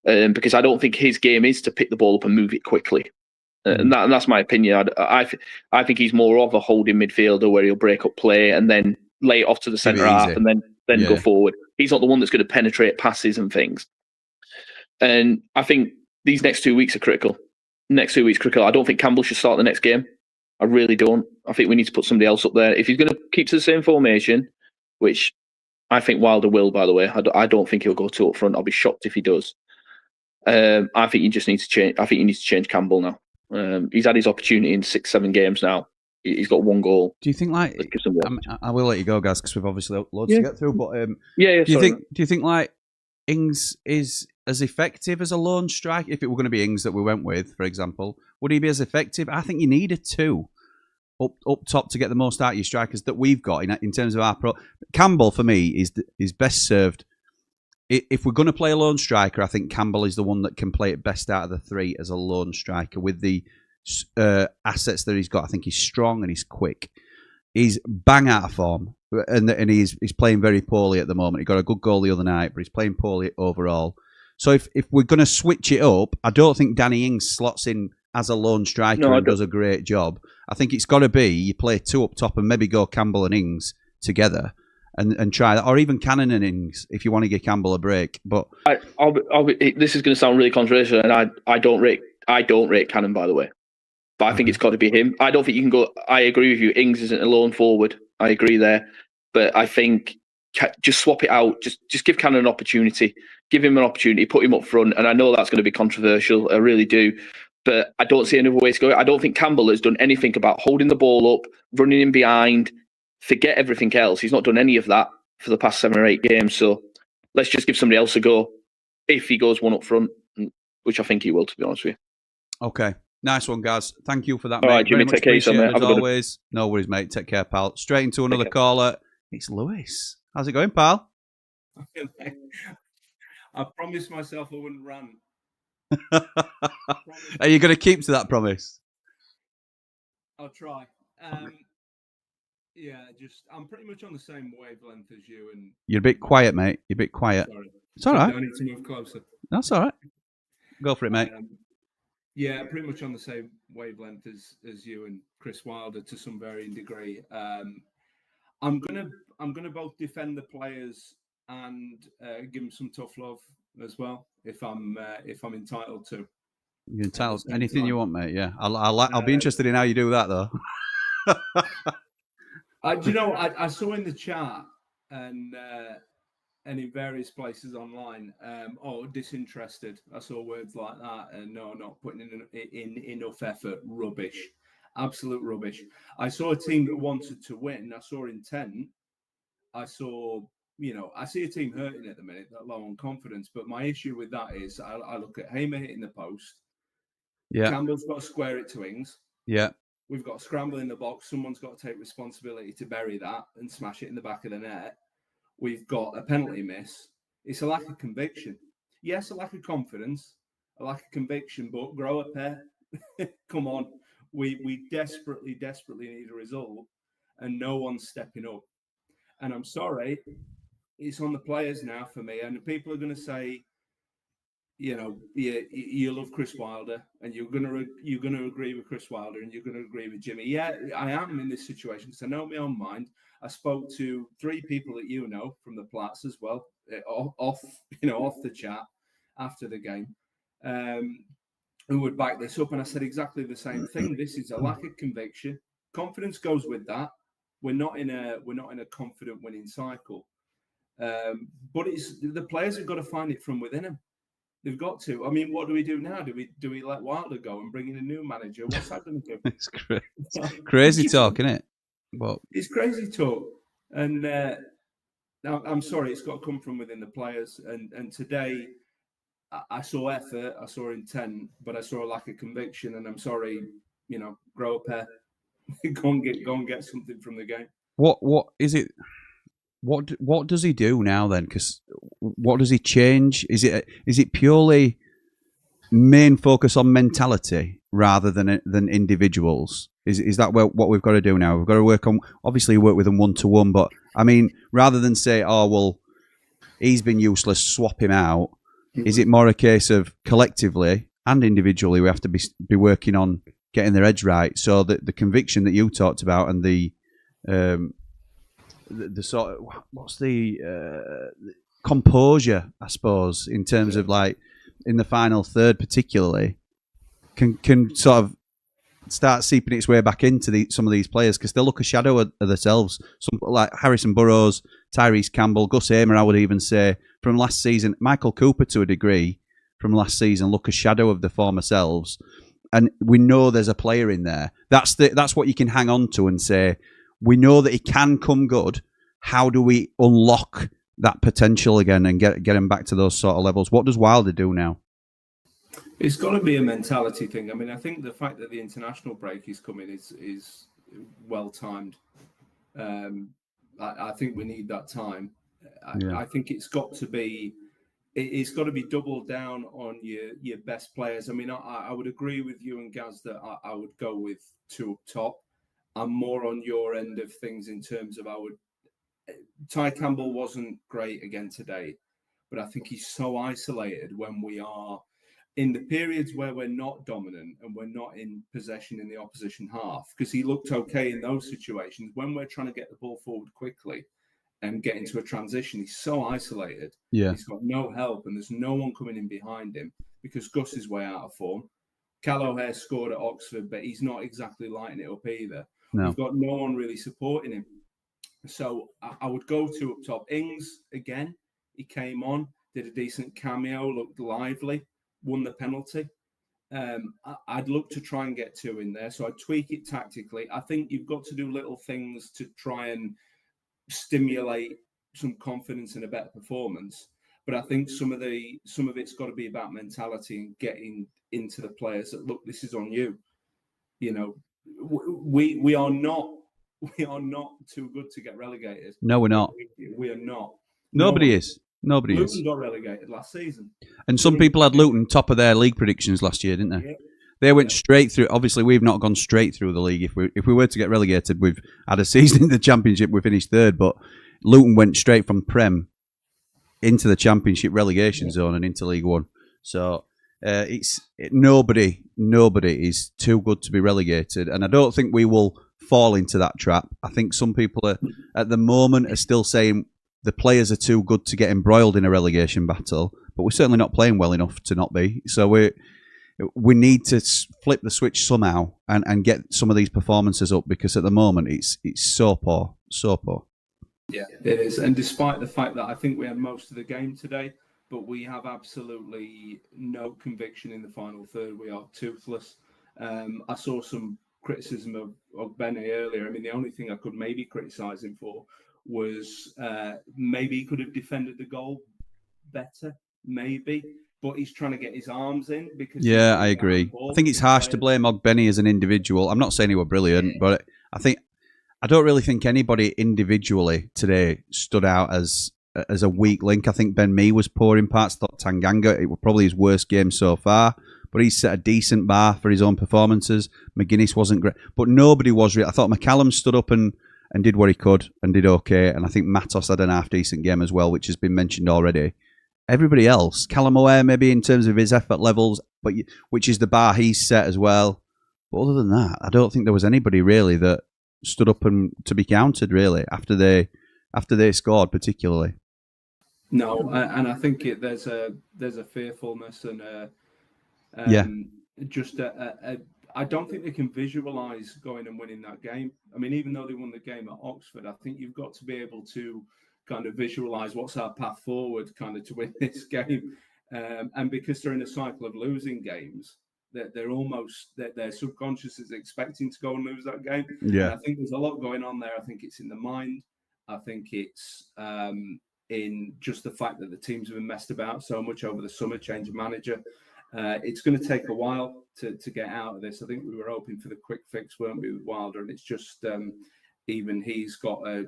because I don't think his game is to pick the ball up and move it quickly. And that's my opinion. I think he's more of a holding midfielder where he'll break up play and then lay it off to the centre half and then go forward. He's not the one that's going to penetrate passes and things. And I think these next 2 weeks are critical. I don't think Campbell should start the next game. I really don't. I think we need to put somebody else up there. If he's going to keep to the same formation, which I think Wilder will, by the way, I don't think he'll go 2 up front. I'll be shocked if he does. I think you just need to change. I think you need to change Campbell now. He's had his opportunity in 6-7 games now. He's got 1 goal. Do you think I will let you go, guys, because we've obviously loads to get through. But do you think like Ings is as effective as a lone strike? If it were going to be Ings that we went with, for example, would he be as effective? I think you need a 2 up top to get the most out of your strikers that we've got in terms of our pro. Campbell for me is best served. If we're going to play a lone striker, I think Campbell is the one that can play it best out of the 3 as a lone striker with the assets that he's got. I think he's strong and he's quick. He's bang out of form, and he's playing very poorly at the moment. He got a good goal the other night, but he's playing poorly overall. So if we're going to switch it up, I don't think Danny Ings slots in as a lone striker and does a great job. I think it's got to be you play 2 up top and maybe go Campbell and Ings together. And try that, or even Cannon and Ings if you want to give Campbell a break. But this is going to sound really controversial, and I don't rate Cannon, by the way. But I think it's got to be him. I don't think you can go. I agree with you. Ings isn't a lone forward. I agree there, but I think just swap it out. Just give Cannon an opportunity. Give him an opportunity. Put him up front. And I know that's going to be controversial. I really do. But I don't see another way to go. I don't think Campbell has done anything about holding the ball up, running in behind. Forget everything else. He's not done any of that for the past 7 or 8 games. So let's just give somebody else a go if he goes 1 up front, which I think he will, to be honest with you. Okay. Nice one, guys. Thank you for that, mate. All right, Jimmy, take care, mate. As always. No worries, mate. Take care, pal. Straight into another caller. It's Lewis. How's it going, pal? I promised myself I wouldn't rant. Are you going to keep to that promise? I'll try. Yeah, I'm pretty much on the same wavelength as you. And you're a bit quiet, mate. You're a bit quiet. Sorry. It's all right. I need to move closer. That's all right. Go for it, mate. Yeah, pretty much on the same wavelength as you and Chris Wilder to some varying degree. I'm gonna both defend the players and give them some tough love as well if I'm entitled to. You're entitled to anything you want, mate. Yeah, I'll be interested in how you do that, though. I saw in the chat and in various places online, disinterested. I saw words like that, and no, not putting in enough effort. Rubbish, absolute rubbish. I saw a team that wanted to win. I saw intent. I see a team hurting at the minute, that low on confidence. But my issue with that is, I look at Hamer hitting the post. Yeah, Campbell's got to square it to Ings. Yeah. We've got a scramble in the box. Someone's got to take responsibility to bury that and smash it in the back of the net. We've got a penalty miss. It's a lack of conviction. Yes, a lack of confidence, a lack of conviction, but grow a pair. Come on. We desperately need a result, and no one's stepping up. And I'm sorry, it's on the players now for me. And people are going to say, you love Chris Wilder, and you're gonna agree with Chris Wilder, and you're gonna agree with Jimmy. Yeah, I am in this situation because I know my own mind. I spoke to 3 people that you know from the Plats as well, off the chat after the game, who would back this up, and I said exactly the same thing. This is a lack of conviction. Confidence goes with that. We're not in a confident winning cycle, but it's the players have got to find it from within them. They've got to. I mean, what do we do now? Do we let Wilder go and bring in a new manager? What's that going to do? It's crazy talk, isn't it? Well, it's crazy talk, and I'm sorry, it's got to come from within the players. And today, I saw effort, I saw intent, but I saw a lack of conviction. And I'm sorry, grow a pair, go and get something from the game. What is it? What does he do now then? Because what does he change? Is it purely main focus on mentality rather than individuals? Is that what we've got to do now? We've got to work with them 1-to-1, but I mean, rather than say, oh well, he's been useless, swap him out. Mm-hmm. Is it more a case of collectively and individually we have to be working on getting their heads right? So that the conviction that you talked about and the sort of what's the composure, I suppose, in terms of like in the final third particularly can sort of start seeping its way back into some of these players because they look a shadow of themselves. Some like Harrison Burrows, Tyrese Campbell, Gus Hamer, I would even say from last season, Michael Cooper to a degree from last season look a shadow of the former selves. And we know there's a player in there. That's what you can hang on to and say, we know that he can come good. How do we unlock that potential again and get him back to those sort of levels? What does Wilder do now? It's got to be a mentality thing. I mean, I think the fact that the international break is coming is well timed. I think we need that time. I think it's got to be doubled down on your best players. I mean, I would agree with you and Gaz that I would go with 2 up top. I'm more on your end of things in terms of Ty Campbell wasn't great again today, but I think he's so isolated when we are in the periods where we're not dominant and we're not in possession in the opposition half, because he looked okay in those situations. When we're trying to get the ball forward quickly and get into a transition, he's so isolated. Yeah. He's got no help and there's no one coming in behind him because Gus is way out of form. Cal O'Hare scored at Oxford, but he's not exactly lighting it up either. No. We've got no one really supporting him. So I would go 2 up top. Ings, again, he came on, did a decent cameo, looked lively, won the penalty. I'd look to try and get 2 in there. So I'd tweak it tactically. I think you've got to do little things to try and stimulate some confidence and a better performance. But I think some of it's got to be about mentality and getting into the players that, look, this is on you. We are not too good to get relegated. No, we're not. We are not. Nobody is. Luton got relegated last season. And some people had Luton top of their league predictions last year, didn't they? Yeah. They went straight through. Obviously, we've not gone straight through the league. If we were to get relegated, we've had a season in the Championship. We finished 3rd, but Luton went straight from Prem into the Championship relegation zone and into League One. So nobody is too good to be relegated, and I don't think we will fall into that trap. I think some people at the moment are still saying the players are too good to get embroiled in a relegation battle, but we're certainly not playing well enough to not be. So we need to flip the switch somehow and get some of these performances up, because at the moment it's so poor. Yeah, it is. And despite the fact that I think we had most of the game today, but we have absolutely no conviction in the final third. We are toothless. I saw some criticism of Benny earlier. I mean, the only thing I could maybe criticise him for was maybe he could have defended the goal better, maybe. But he's trying to get his arms in because... Yeah, I agree. I think it's harsh to blame Ogbenny as an individual. I'm not saying he were brilliant, but I don't really think anybody individually today stood out as a weak link. I think Ben Mee was poor in parts. Thought Tanganga, it was probably his worst game so far, but he set a decent bar for his own performances. McGuinness wasn't great, but nobody was really... I thought McCallum stood up and did what he could and did okay, and I think Matos had an half-decent game as well, which has been mentioned already. everybody else, Callum O'Hare maybe in terms of his effort levels, but which is the bar he's set as well. But other than that, I don't think there was anybody really that stood up and to be counted really after they scored particularly. No, and I think there's a fearfulness and I don't think they can visualize going and winning that game. I mean, even though they won the game at Oxford, I think you've got to be able to kind of visualize what's our path forward kind of to win this game. And because they're in a cycle of losing games, they're almost, their subconscious is expecting to go and lose that game. Yeah. And I think there's a lot going on there. I think it's in the mind. I think it's in just the fact that the teams have been messed about so much over the summer, change of manager. It's going to take a while to get out of this. I think we were hoping for the quick fix, weren't we, with Wilder? And it's just even he's got a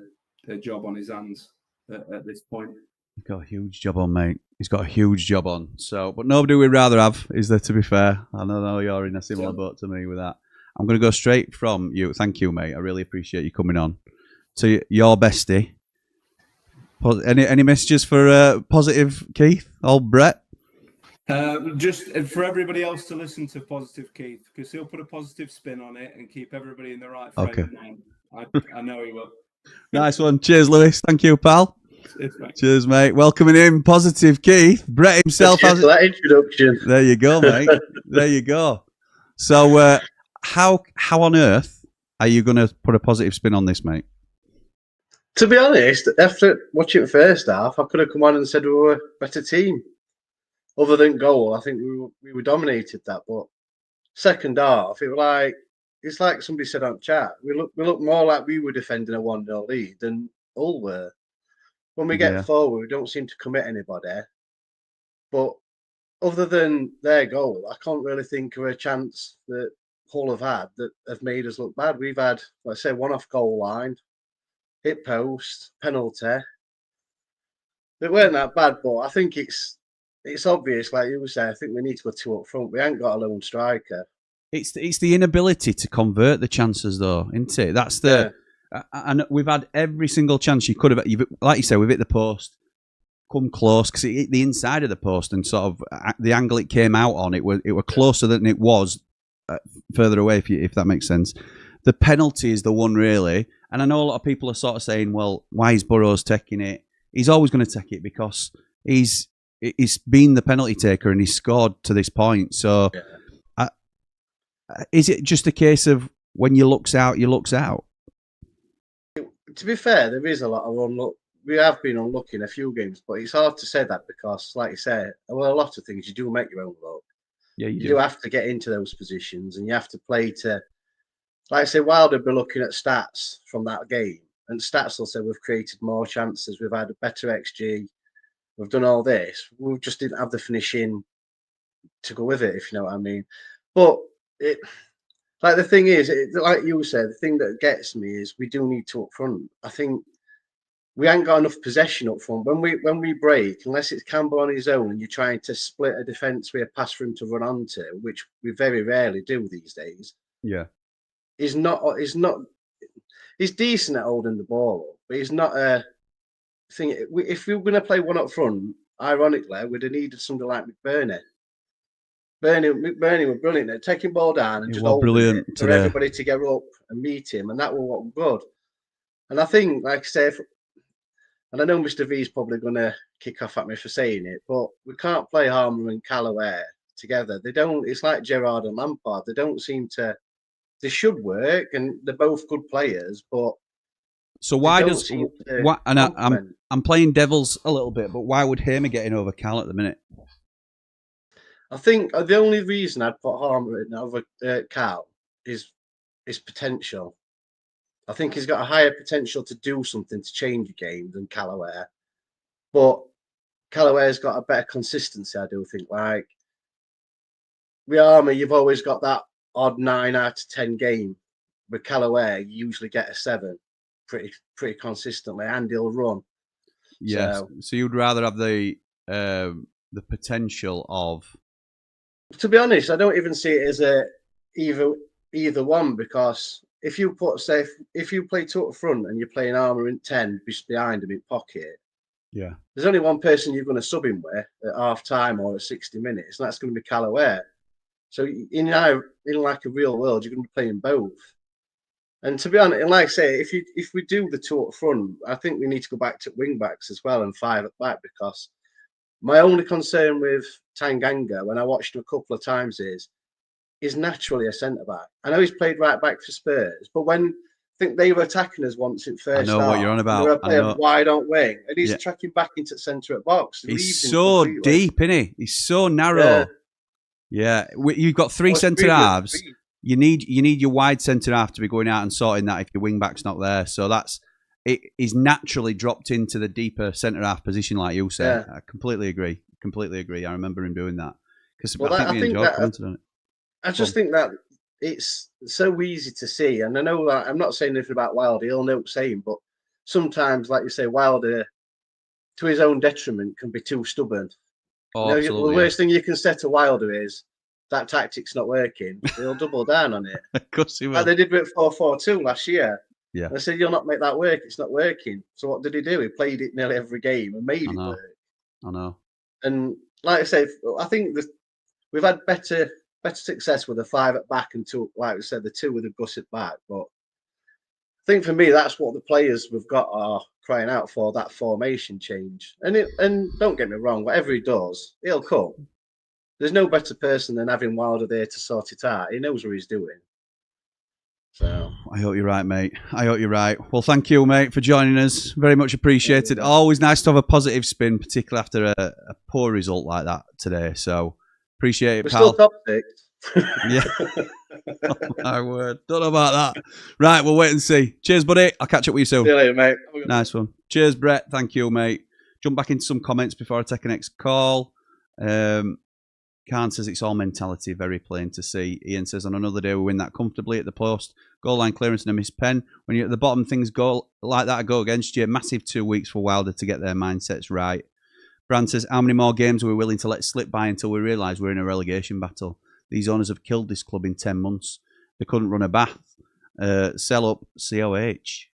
job on his hands at this point. He's got a huge job on, mate. He's got a huge job on. So, but nobody we'd rather have, is there, to be fair? I know you're in a similar boat to me with that. I'm going to go straight from you. Thank you, mate. I really appreciate you coming on. To your bestie. Any messages for positive Keith? Old Brett? Just for everybody else to listen to positive Keith, because he'll put a positive spin on it and keep everybody in the right frame of mind. I know he will. Nice one. Cheers, Lewis. Thank you, pal. Cheers, mate. Cheers, mate. Welcoming in positive Keith. Brett himself has that introduction. There you go, mate. There you go. So, how on earth are you going to put a positive spin on this, mate? To be honest, after watching the first half, I could have come on and said we were a better team. Other than goal, I think we were dominated that. But second half, it's like somebody said on chat. We look more like we were defending a 1-0 lead than Hull were. When we get forward, we don't seem to commit anybody. But other than their goal, I can't really think of a chance that Hull have had that have made us look bad. We've had, let's say, one off goal line, hit post, penalty. They weren't that bad, but I think it's obvious, like you were saying. I think we need to go 2 up front. We ain't got a lone striker. It's the inability to convert the chances, though, isn't it? That's the and we've had every single chance you could have. Like you said, we've hit the post, come close because it hit the inside of the post, and sort of the angle it came out on, it were closer than it was further away. If that makes sense. The penalty is the one really, and I know a lot of people are sort of saying, "Well, why is Burrows taking it?" He's always going to take it because he's been the penalty taker and he's scored to this point. So, is it just a case of when you looks out, you looks out? To be fair, there is a lot of unluck. We have been unlucky in a few games, but it's hard to say that because, like you say, well, a lot of things you do make your own luck. Yeah, you do have to get into those positions, and you have to play to. Like I say, Wilder will be looking at stats from that game, and stats will say we've created more chances, we've had a better XG, we've done all this. We just didn't have the finishing to go with it, if you know what I mean. But the thing is, like you said, the thing that gets me is we do need to up front. I think we ain't got enough possession up front. When we break, unless it's Campbell on his own and you're trying to split a defence with a pass for him to run onto, which we very rarely do these days. Yeah. He's decent at holding the ball up, but he's not a thing. If we were going to play one up front, ironically, we'd have needed somebody like McBurney. McBurney were brilliant at taking ball down and just holding it for everybody to get up and meet him, and that was what was good. And I think, like I say, and I know Mr. V's probably going to kick off at me for saying it, but we can't play Harmer and Callaway together. They don't. It's like Gerrard and Lampard. They don't seem to. They should work, and they're both good players, but so why does I'm playing devil's a little bit, but why would Hamer get in over Cal at the minute? I think the only reason I'd put Harmer in over Cal is his potential. I think he's got a higher potential to do something to change a game than Callaway, but Callaway's got a better consistency. I do think. Like with Harmer, you've always got that odd 9 out of 10 game. With Callaway, you usually get a 7 pretty consistently, and he'll run. Yes. So you'd rather have the potential of. To be honest, I don't even see it as either one, because if you put, say, if you play 2 up front and you're playing Harmer in 10 behind him in pocket, Yeah. There's only one person you're going to sub him with at half time or at 60 minutes, and that's going to be Callaway. So in like a real world, you're going to be playing both. And to be honest, and like I say, if we do the two up front, I think we need to go back to wing backs as well and 5 at back, because my only concern with Tanganga, when I watched him a couple of times, is he's naturally a centre back. I know he's played right back for Spurs, but when I think they were attacking us once at first, I know what you're on about. They were playing wide on wing, and he's tracking back into centre at box. He's so deep, isn't he? He's so narrow. Yeah. You've got 3 centre halves. You need your wide centre half to be going out and sorting that if your wing back's not there. So that's it. He's naturally dropped into the deeper centre half position, like you said. I completely agree. I remember him doing that because I think I just think that it's so easy to see, and I know that I'm not saying anything about Wilder. He'll know what I'm saying, but sometimes, like you say, Wilder, to his own detriment, can be too stubborn. Oh, you know, the worst thing you can say to Wilder is that tactic's not working. He'll double down on it. Of course he will. Like they did with 4-4-2 last year. Yeah. They said, you'll not make that work. It's not working. So what did he do? He played it nearly every game and made it work. I know. And like I say, I think we've had better success with the 5 at back and 2, like we said, the 2 with the Gus at back. But I think for me, that's what the players we've got are crying out for, that formation change. And don't get me wrong, whatever he does, he'll come. There's no better person than having Wilder there to sort it out. He knows what he's doing. So I hope you're right, mate. I hope you're right. Well, thank you, mate, for joining us. Very much appreciated. Always nice to have a positive spin, particularly after a poor result like that today. So appreciate it, we're pal. still top 6. Yeah. Oh, my word. Don't know about that. Right, we'll wait and see. Cheers, buddy. I'll catch up with you soon. See you later, mate. Nice one. Cheers, Brett. Thank you, mate. Jump back into some comments before I take a next call. Khan says it's all mentality, very plain to see. Ian says on another day we win that comfortably at the post. Goal line clearance and a missed pen. When you're at the bottom, things go like that go against you. Massive 2 weeks for Wilder to get their mindsets right. Brand says, how many more games are we willing to let slip by until we realise we're in a relegation battle? These owners have killed this club in 10 months. They couldn't run a bath. Sell up COH.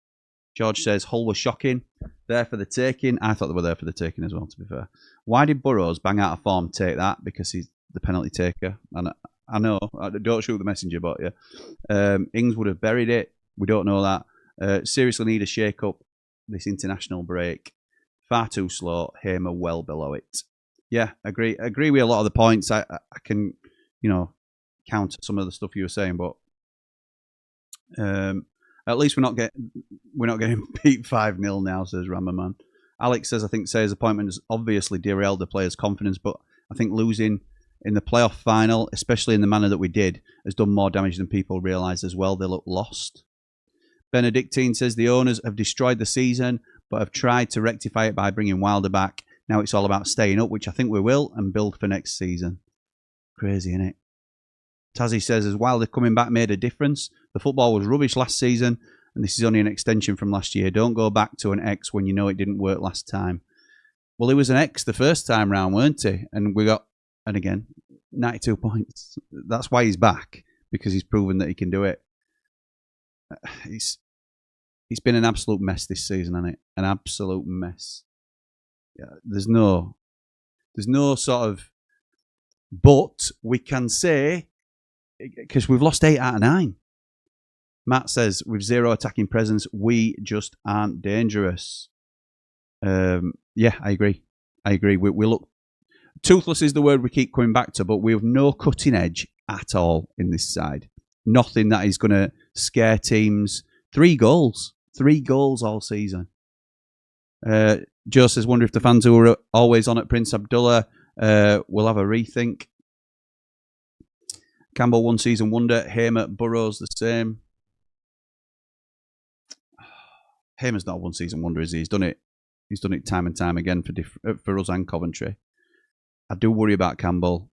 George says, Hull was shocking. There for the taking. I thought they were there for the taking as well, to be fair. Why did Burrows bang out of form take that? Because he's the penalty taker. And I know, don't shoot the messenger, but yeah. Ings would have buried it. We don't know that. Seriously need a shake-up this international break. Far too slow. Hamer well below it. Yeah, agree with a lot of the points. I can, counter some of the stuff you were saying, but at least we're not getting beat 5-0 now, says Rammerman. Alex says, I think Sayers' appointment has obviously derailed the players' confidence, but I think losing in the playoff final, especially in the manner that we did, has done more damage than people realise as well. They look lost. Benedictine says the owners have destroyed the season, but have tried to rectify it by bringing Wilder back. Now it's all about staying up, which I think we will, and build for next season. Crazy, innit? Tazzy says, as Wilder coming back made a difference. The football was rubbish last season, and this is only an extension from last year. Don't go back to an X when you know it didn't work last time. Well, he was an X the first time round, weren't he? And we got, and again, 92 points. That's why he's back, because he's proven that he can do it. It's been an absolute mess this season, hasn't it? An absolute mess. Yeah, there's no sort of, but we can say, because we've lost 8 out of 9. Matt says, with 0 attacking presence, we just aren't dangerous. Yeah, I agree. We look, toothless is the word we keep coming back to, but we have no cutting edge at all in this side. Nothing that is going to scare teams. 3 goals all season. Joe says, wonder if the fans who were always on at Prince Abdullah will have a rethink. Campbell, 1 season wonder. Hamer, Burrows, the same. Hamer's not a 1 season wonder, is he? He's done it time and time again for us and Coventry. I do worry about Campbell.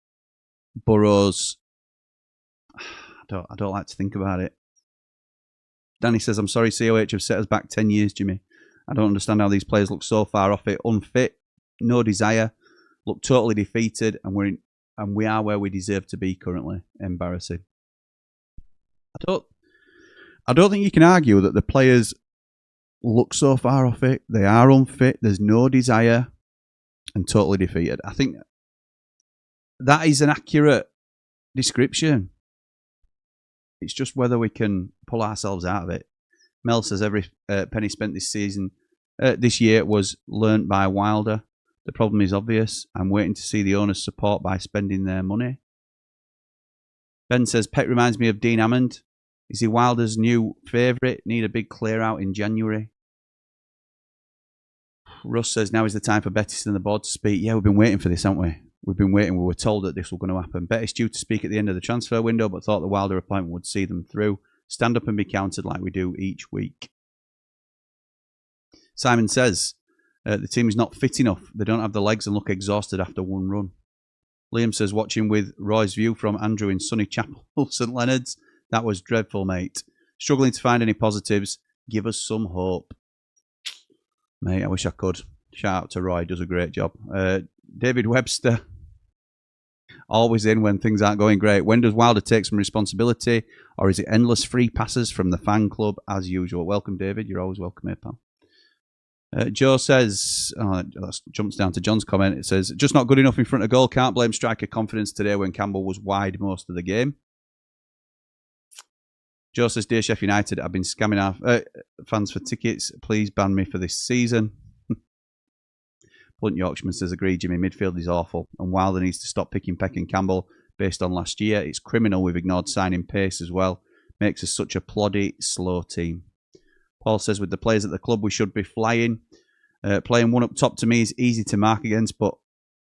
Burrows, I don't like to think about it. Danny says, I'm sorry, COH have set us back 10 years, Jimmy. I don't understand how these players look so far off it. Unfit, no desire, look totally defeated, and we are where we deserve to be currently. Embarrassing. I don't think you can argue that the players look so far off it. They are unfit. There's no desire and totally defeated. I think that is an accurate description. It's just whether we can pull ourselves out of it. Mel says every penny spent this year was learnt by Wilder. The problem is obvious. I'm waiting to see the owners' support by spending their money. Ben says, Peck reminds me of Dean Hammond. Is he Wilder's new favourite? Need a big clear out in January. Russ says, now is the time for Betis and the board to speak. Yeah, we've been waiting for this, haven't we? We've been waiting. We were told that this was going to happen. Betis due to speak at the end of the transfer window, but thought the Wilder appointment would see them through. Stand up and be counted like we do each week. Simon says, the team is not fit enough. They don't have the legs and look exhausted after one run. Liam says, watching with Roy's view from Andrew in sunny Chapel, St Leonard's. That was dreadful, mate. Struggling to find any positives. Give us some hope. Mate, I wish I could. Shout out to Roy, does a great job. David Webster, always in when things aren't going great. When does Wilder take some responsibility, or is it endless free passes from the fan club as usual? Welcome, David. You're always welcome here, pal. Joe says, that jumps down to John's comment. It says, just not good enough in front of goal. Can't blame striker confidence today when Campbell was wide most of the game. Joe says, dear Sheffield United, I've been scamming our fans for tickets. Please ban me for this season. Blunt Yorkshireman says, agree, Jimmy. Midfield is awful. And Wilder needs to stop picking Peck and Campbell based on last year. It's criminal we've ignored signing Pace as well. Makes us such a ploddy, slow team. Paul says, with the players at the club, we should be flying. Playing one up top to me is easy to mark against, but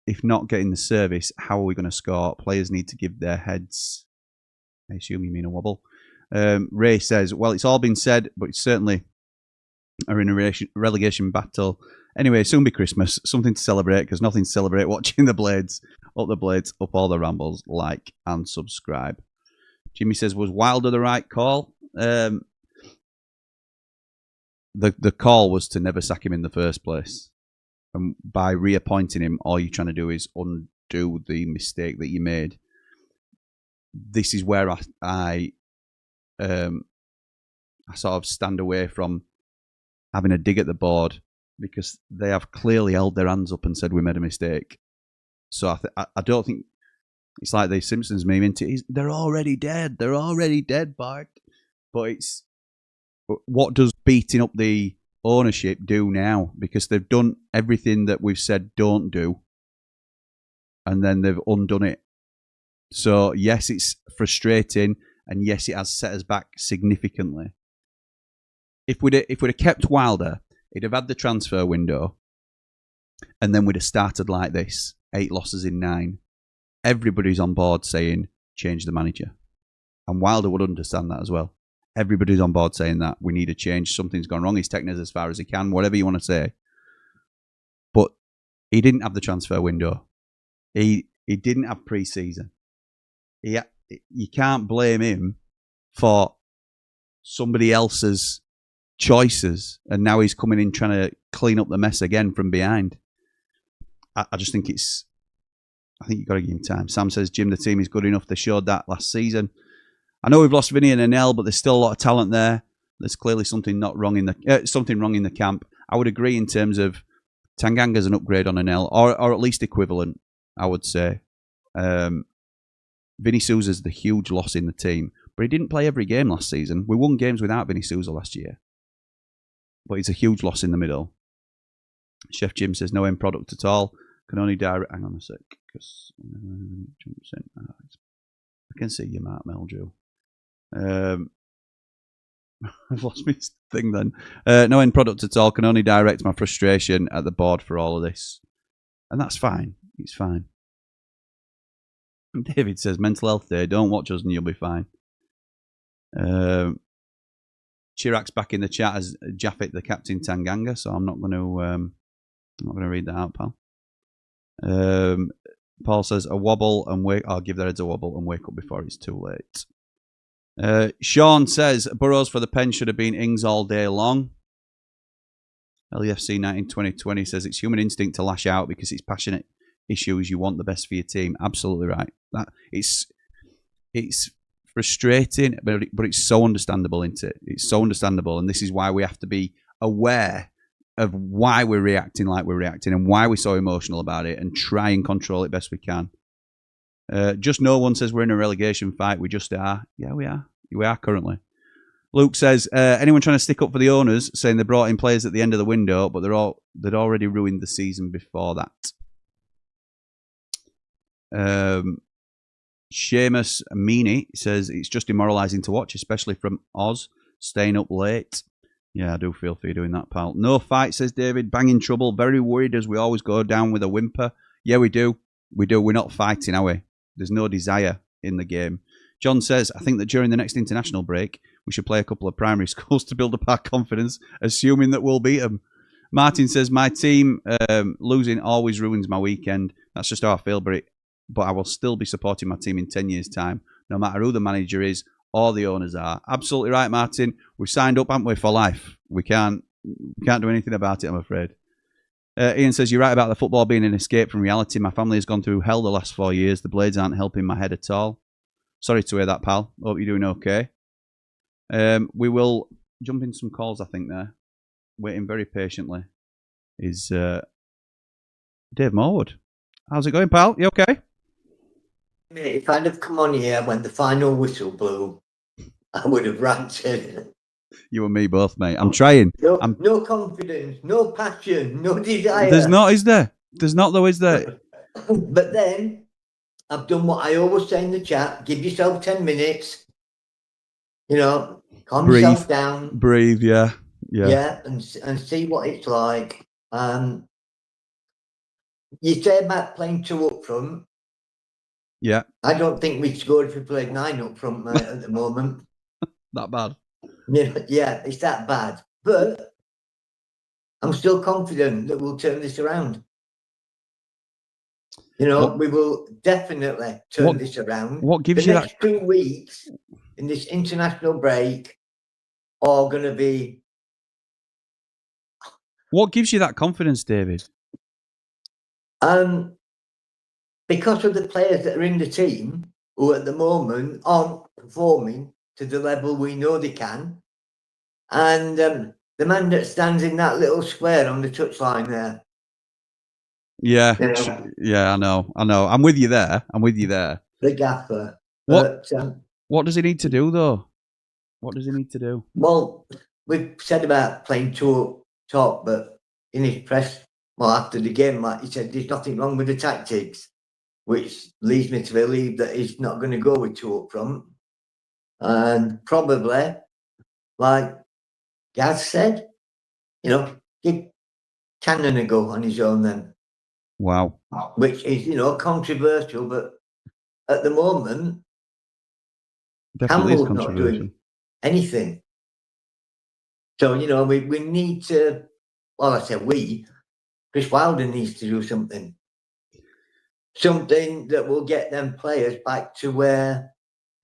if not getting the service, how are we going to score? Players need to give their heads. I assume you mean a wobble. Ray says, well, it's all been said, but it's certainly are in a relegation battle. Anyway, soon be Christmas. Something to celebrate, because nothing to celebrate watching the Blades. Up the Blades, up all the Rambles. Like and subscribe. Jimmy says, was Wilder the right call? The call was to never sack him in the first place. And by reappointing him, all you're trying to do is undo the mistake that you made. This is where I sort of stand away from having a dig at the board, because they have clearly held their hands up and said we made a mistake. So I don't think it's like the Simpsons meme, into they're already dead. They're already dead, Bart. But it's what does beating up the ownership do now? Because they've done everything that we've said don't do, and then they've undone it. So yes, it's frustrating, and yes, it has set us back significantly. If we'd have kept Wilder, he'd have had the transfer window, and then we'd have started like this: 8 losses in 9. Everybody's on board saying change the manager, and Wilder would understand that as well. Everybody's on board saying that we need a change. Something's gone wrong. He's taken us as far as he can, whatever you want to say. But he didn't have the transfer window. He didn't have pre-season. You can't blame him for somebody else's choices, and now he's coming in trying to clean up the mess again from behind. I just think I think you've got to give him time. Sam says, Jim, the team is good enough. They showed that last season. I know we've lost Vinny and Anel, but there's still a lot of talent there. There's clearly something wrong in the camp. I would agree in terms of Tanganga's an upgrade on Anel, or at least equivalent, I would say. Vinny Souza's the huge loss in the team, but he didn't play every game last season. We won games without Vinny Souza last year, but he's a huge loss in the middle. Chef Jim says, no end product at all. Can only direct... Hang on a sec, because... I can see you, Mark Meldrew. I've lost my thing then. No end product at all. Can only direct my frustration at the board for all of this. And that's fine. It's fine. David says, mental health day. Don't watch us and you'll be fine. Chirac's back in the chat as Jaffet, the captain Tanganga, so I'm not going to read that out, pal. Paul says, a wobble and wake. I'll give their heads a wobble and wake up before it's too late. Sean says, Burrows for the pen should have been Ings all day long. LEFC 192020 says, it's human instinct to lash out because it's passionate issues. You want the best for your team. Absolutely right. That it's frustrating, but it's so understandable, isn't it? It's so understandable, and this is why we have to be aware of why we're reacting like we're reacting and why we're so emotional about it, and try and control it best we can. Just no one says we're in a relegation fight. We just are. Yeah, we are. We are currently. Luke says, anyone trying to stick up for the owners, saying they brought in players at the end of the window, but they'd already ruined the season before that. Seamus Meany says it's just demoralising to watch, especially from Oz, staying up late. Yeah, I do feel for you doing that, pal. No fight, says David. Banging trouble. Very worried as we always go down with a whimper. Yeah, we do. We do. We're not fighting, are we? There's no desire in the game. John says, I think that during the next international break, we should play a couple of primary schools to build up our confidence, assuming that we'll beat them. Martin says, my team losing always ruins my weekend. That's just how I feel, but I will still be supporting my team in 10 years' time, no matter who the manager is or the owners are. Absolutely right, Martin. We've signed up, haven't we, for life. We can't do anything about it, I'm afraid. Ian says, you're right about the football being an escape from reality. My family has gone through hell the last 4 years. The blades aren't helping my head at all. Sorry to hear that, pal. Hope you're doing okay. We will jump in some calls, I think, there. Waiting very patiently is Dave Morwood. How's it going, pal? You okay? Mate, if I'd have come on here when the final whistle blew, I would have ranted. You and me both, mate. I'm trying. No confidence, no passion, no desire. There's not, is there? There's not, though, is there? But then, I've done what I always say in the chat. Give yourself 10 minutes. You know, calm yourself down. Breathe, yeah. Yeah, and see what it's like. You say about playing 2 up front. Yeah. I don't think we'd score if we played 9 up front, mate, at the moment. That bad? Yeah, it's that bad. But I'm still confident that we'll turn this around. You know, we will definitely turn this around. What gives you that? The next 2 weeks in this international break are going to be... What gives you that confidence, David? Because of the players that are in the team who at the moment aren't performing to the level we know they can. And the man that stands in that little square on the touchline there. Yeah, yeah, I know. I'm with you there. The gaffer. What does he need to do, though? What does he need to do? Well, we've said about playing 2 up top, but in his press, after the game, like he said, there's nothing wrong with the tactics, which leads me to believe that he's not going to go with 2 up front. And probably, like Gaz said, you know, give Cannon a go on his own then. Wow. Which is, you know, controversial, but at the moment, definitely Campbell's not doing anything. So, you know, we need to, well, I said Chris Wilder needs to do something. Something that will get them players back to where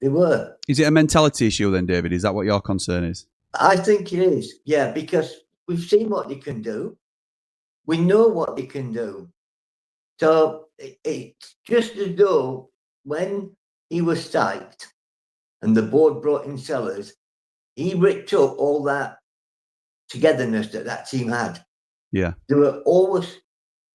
they were. Is it a mentality issue then, David? Is that what your concern is? I think it is, yeah, because we've seen what they can do. We know what they can do. So it's just as though when he was sacked and the board brought in Sellers, he ripped up all that togetherness that team had. Yeah. There were always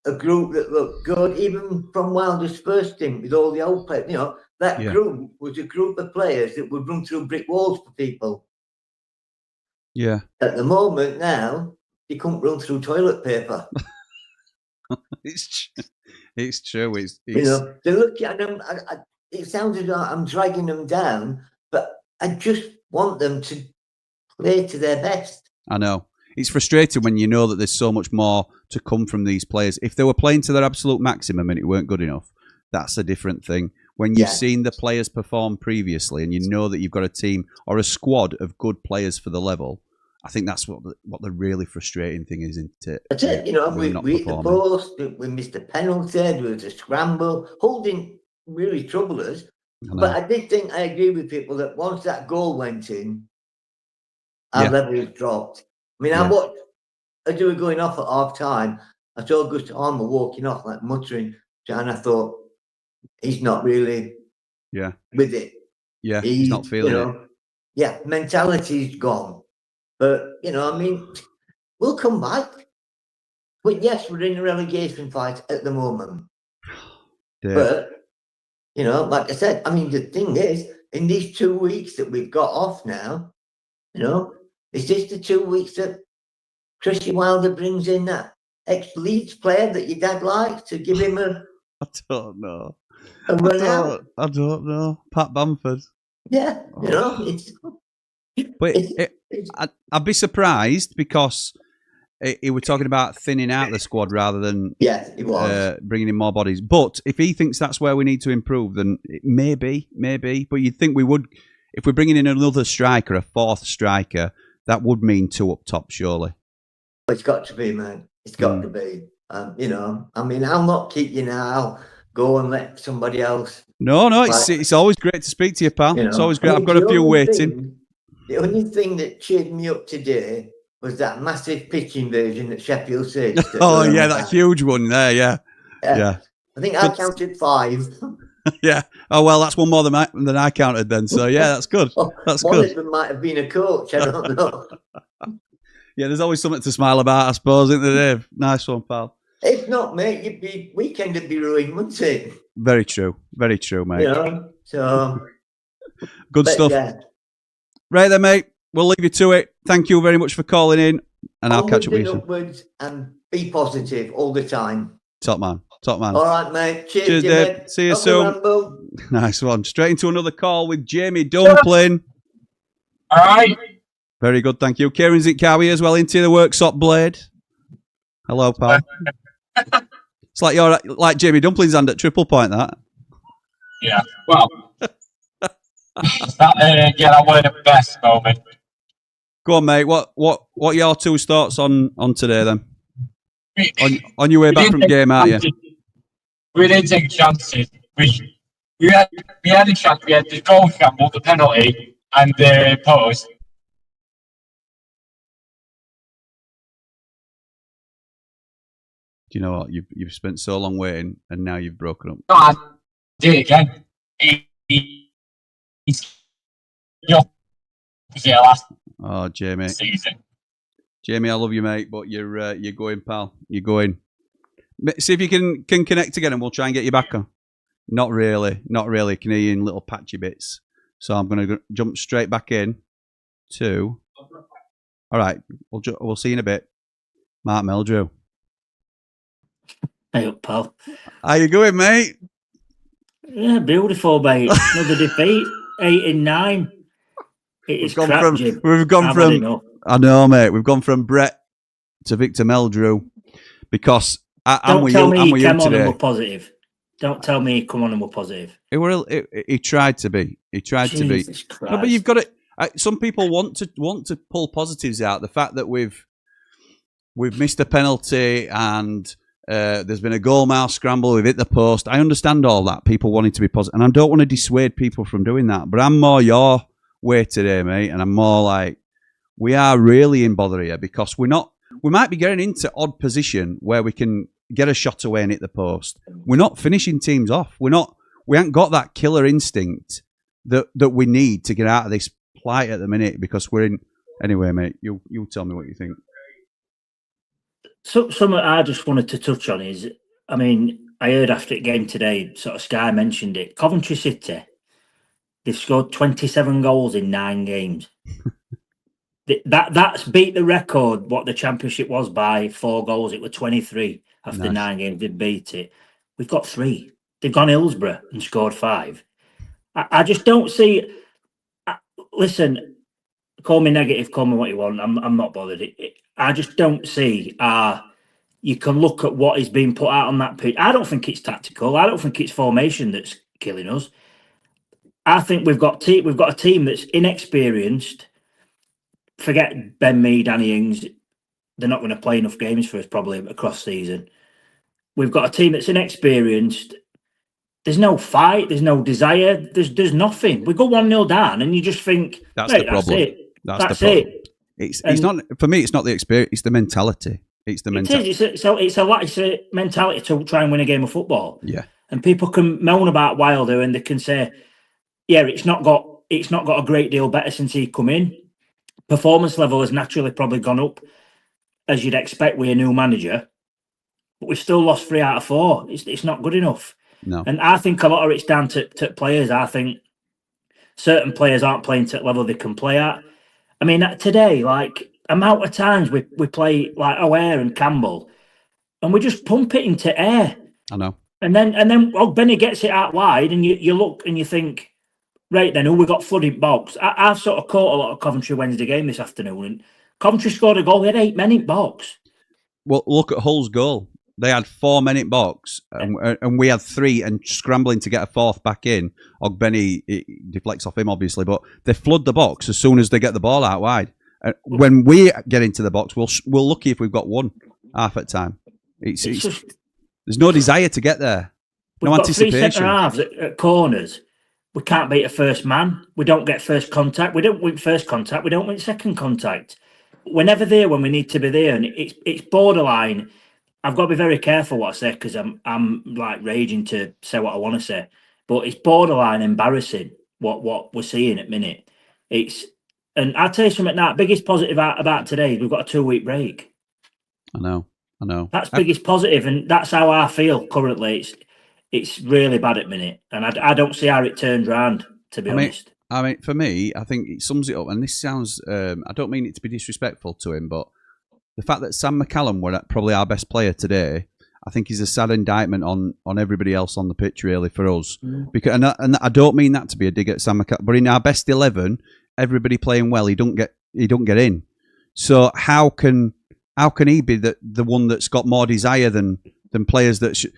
a group that looked good, even from Wilder's first team with all the old players. You know, that group was a group of players that would run through brick walls for people. Yeah. At the moment now, you couldn't run through toilet paper. It's true. It's you know, they look at them. It sounds as though I'm dragging them down, but I just want them to play to their best. I know. It's frustrating when you know that there's so much more to come from these players. If they were playing to their absolute maximum and it weren't good enough, that's a different thing. When you've seen the players perform previously and you know that you've got a team or a squad of good players for the level, I think that's what the really frustrating thing is, isn't it? That's it. You know, we hit the post, we missed a penalty, there was a scramble. Holding really troubled us. But I did think, I agree with people that once that goal went in, our level dropped. I mean, I watched, as they were going off at half time, I saw Gustav Armour walking off, like muttering, and I thought, he's not really with it. Yeah, he's not feeling it. Yeah, mentality's gone. But, you know, I mean, We'll come back. But yes, we're in a relegation fight at the moment. Yeah. But, you know, like I said, I mean, the thing is, in these 2 weeks that we've got off now, you know, is this the 2 weeks that Chrissy Wilder brings in that ex-Leeds player that your dad likes to give him a... I don't know. I don't know. Pat Bamford. Yeah, you know, it's... But I'd be surprised because he was talking about thinning out the squad rather than he was. bringing in more bodies. But if he thinks that's where we need to improve, then maybe. But you'd think we would, if we're bringing in another striker, a fourth striker, that would mean 2 up top, surely. It's got to be, man. It's got to be. You know, I mean, I'll not keep you now. I'll go and let somebody else. No, it's always great to speak to you, pal. You know, it's always great. I've got a few waiting. The only thing that cheered me up today was that massive pitch invasion at Sheffield 6. Oh, yeah, that huge one there, yeah. I think I counted 5. Yeah. Oh, well, that's one more than I counted then. So, yeah, that's good. That's one good. of them might have been a coach. I don't know. Yeah, there's always something to smile about, I suppose, isn't there, Dave? Nice one, pal. If not, mate, weekend would be ruined, wouldn't it? Very true, mate. You know, so... Good stuff. Yeah. Right then, mate. We'll leave you to it. Thank you very much for calling in, and I'll catch up with you soon. Upwards and be positive all the time. Top man. All right, mate. Cheers, Dave. See you soon. Ramble. Nice one. Straight into another call with Jamie Dumpling. All right. Very good, thank you. Kieran Zitkawi as well into the workshop blade. Hello, pal. It's like you're like Jamie Dumpling's hand at triple point, that. Yeah. Well. That one of the best moments. Go on, mate. What are your 2 thoughts on today then? On your way back from game, aren't you? We didn't take chances. We had a chance. We had the goal scramble, the penalty, and the post. Do you know what? You've spent so long waiting, and now you've broken up. No, I did it again. Oh, Jamie. Season. Jamie, I love you, mate, but you're going, pal. You're going. See if you can connect again, and we'll try and get you back on. Not really. Can hear you in little patchy bits. So I'm going to jump straight back in to. All right, we'll see you in a bit. Mark Meldrew. Hey up, pal. How you going, mate? Yeah, beautiful, mate. Another defeat, 8 in 9. We've gone from. I know, mate. We've gone from Brett to Victor Meldrew because don't tell me he came on and were positive. Don't tell me he come on and were positive. He tried to be. He tried to be. No, but you've got it. Some people want to pull positives out. The fact that we've missed a penalty and. There's been a goal mouth scramble. We've hit the post. I understand all that. People wanting to be positive. And I don't want to dissuade people from doing that. But I'm more your way today, mate. And I'm more like, we are really in bother here because we might be getting into odd position where we can get a shot away and hit the post. We're not finishing teams off. We haven't got that killer instinct that we need to get out of this plight at the minute because we're in. Anyway, mate, you tell me what you think. So, something I just wanted to touch on is, I mean, I heard after the game today, sort of Sky mentioned it. Coventry City, they've scored 27 goals in 9 games. That's beat the record, what the Championship was, by 4 goals. It was 23 after 9 games. They've beat it. We've got 3. They've gone Hillsborough and scored 5. I just don't see... listen, call me negative, call me what you want. I'm not bothered. I just don't see you can look at what is being put out on that pitch. I don't think it's tactical. I don't think it's formation that's killing us. I think we've got a team that's inexperienced. Forget Ben Mee, Danny Ings. They're not going to play enough games for us probably across season. We've got a team that's inexperienced. There's no fight. There's no desire. There's nothing. We go 1-0 down, and you just think that's the problem. That's it. It's not for me. It's not the experience. It's the mentality. It's the mentality. It's a mentality to try and win a game of football. Yeah. And people can moan about Wilder, and they can say, "Yeah, it's not got a great deal better since he come in. Performance level has naturally probably gone up. as you'd expect with a new manager, but we've still lost 3 out of 4. It's not good enough. No. And I think a lot of it's down to players. I think certain players aren't playing to the level they can play at. I mean, today, like, amount of times we play like O'Hare and Campbell, and we just pump it into air. I know. And then Benny gets it out wide, and you look and you think, right then, we got flooded box. I've sort of caught a lot of Coventry Wednesday game this afternoon, and Coventry scored a goal. They had 8 men in box. Well, look at Hull's goal. They had 4 men in box, and we had 3, and scrambling to get a 4th back in. Ogbenny, it deflects off him, obviously, but they flood the box as soon as they get the ball out wide. When we get into the box, we're lucky if we've got 1 half at time. It's just, there's no desire to get there. No anticipation. 3 centre halves at corners. We can't beat a first man. We don't get first contact. We don't win first contact. We don't win second contact. We're never there when we need to be there, and it's borderline. I've got to be very careful what I say because I'm like raging to say what I want to say, but it's borderline embarrassing what we're seeing at minute. And I'll tell you something now. Biggest positive about today is we've got a 2-week break. I know. That's biggest positive, and that's how I feel currently. It's really bad at minute, and I don't see how it turns around. To be honest, I mean, for me, I think it sums it up. And this sounds, I don't mean it to be disrespectful to him, but the fact that Sam McCallum were probably our best player today, I think is a sad indictment on everybody else on the pitch, really, for us. Because and I don't mean that to be a dig at Sam McCallum, but in our best 11, everybody playing well, he don't get in. So how can he be the one that's got more desire than players that should?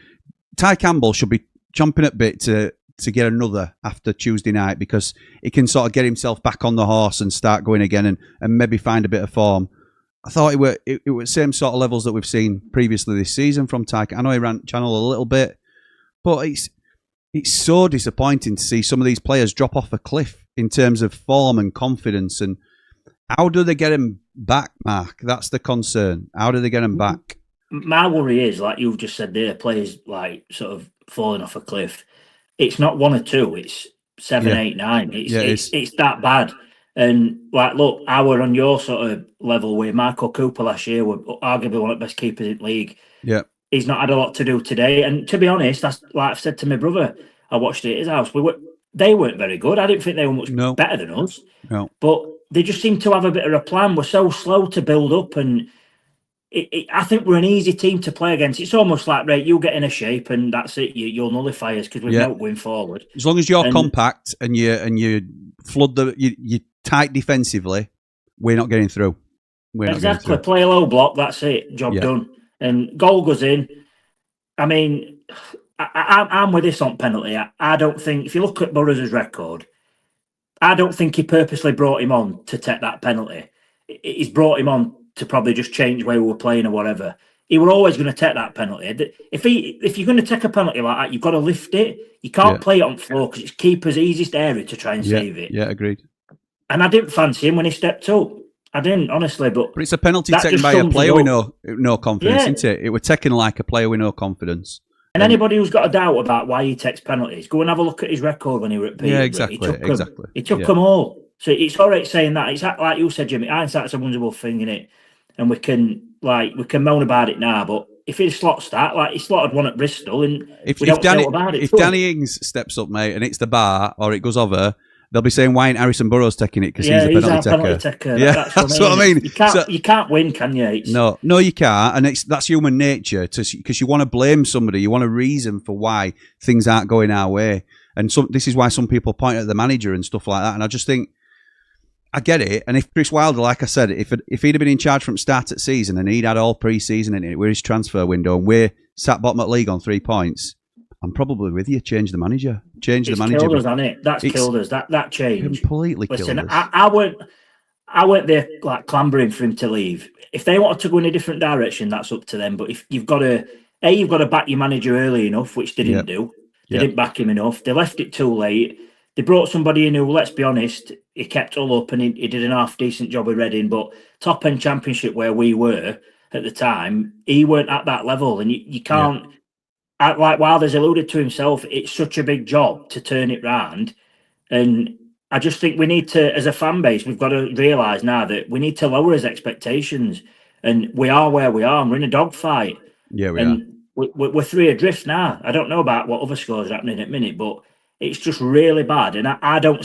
Ty Campbell should be chomping at bit to get another after Tuesday night, because he can sort of get himself back on the horse and start going again and maybe find a bit of form. I thought it was same sort of levels that we've seen previously this season from Ty. I know he ran channel a little bit, but it's so disappointing to see some of these players drop off a cliff in terms of form and confidence. And how do they get him back, Mark? That's the concern. How do they get him back? My worry is, like you've just said there, players like sort of falling off a cliff. It's not 1 or 2, it's 7, 8, 9. It's that bad. And like, look, I were on your sort of level with Michael Cooper last year, were arguably one of the best keepers in the league. Yeah. He's not had a lot to do today. And to be honest, that's like I've said to my brother, I watched it at his house. They weren't very good. I didn't think they were much better than us. No. But they just seem to have a bit of a plan. We're so slow to build up, and I think we're an easy team to play against. It's almost like, right, you get in a shape and that's it. You'll nullify us because we're not going forward. As long as you're compact and you flood you tight defensively, we're not getting through. Exactly. Play a low block. That's it. Job done. And goal goes in. I mean, I'm with this on penalty. I don't think, if you look at Burrows' record, I don't think he purposely brought him on to take that penalty. He's brought him on to probably just change where we were playing or whatever. He were always going to take that penalty. If you're going to take a penalty like that, you've got to lift it. You can't play it on the floor because it's keeper's easiest area to try and save it. Yeah, agreed. And I didn't fancy him when he stepped up. I didn't, honestly. But it's a penalty taken by a player with no confidence, isn't it? It was taken like a player with no confidence. And anybody who's got a doubt about why he takes penalties, go and have a look at his record when he were at Peterborough. Yeah, exactly. He took them all. So it's all right saying that. It's like you said, Jimmy, hindsight's a wonderful thing, innit? And we can moan about it now, but if he'd slot start, like he slotted one at Bristol, and if Danny Ings steps up, mate, and it's the bar or it goes over, they'll be saying, why ain't Harrison Burrows taking it? Because he's a penalty taker. Yeah, that's what I mean. You can't win, can you? No, you can't, and that's human nature. Because you want to blame somebody, you want a reason for why things aren't going our way, and this is why some people point at the manager and stuff like that. And I just think, I get it. And if Chris Wilder, like I said, if he'd have been in charge from start at season and he'd had all pre-season in it, we're his transfer window, and we're sat bottom at league on 3 points, I'm probably with you. Change the manager. It's killed us, hasn't it? That's killed us. That change completely killed us. I weren't there like clambering for him to leave. If they wanted to go in a different direction, that's up to them. But if you've got to back your manager early enough, which they didn't do. They didn't back him enough. They left it too late. They brought somebody in who, let's be honest, he kept all up and he did an half decent job with Reading, but top end championship where we were at the time, he weren't at that level, and you can't. Like Wilder's alluded to himself, it's such a big job to turn it round, and I just think we need to, as a fan base, we've got to realise now that we need to lower his expectations. And we are where we are, and we're in a dogfight. Yeah, we are. We're 3 adrift now. I don't know about what other scores are happening at the minute, but it's just really bad. And I don't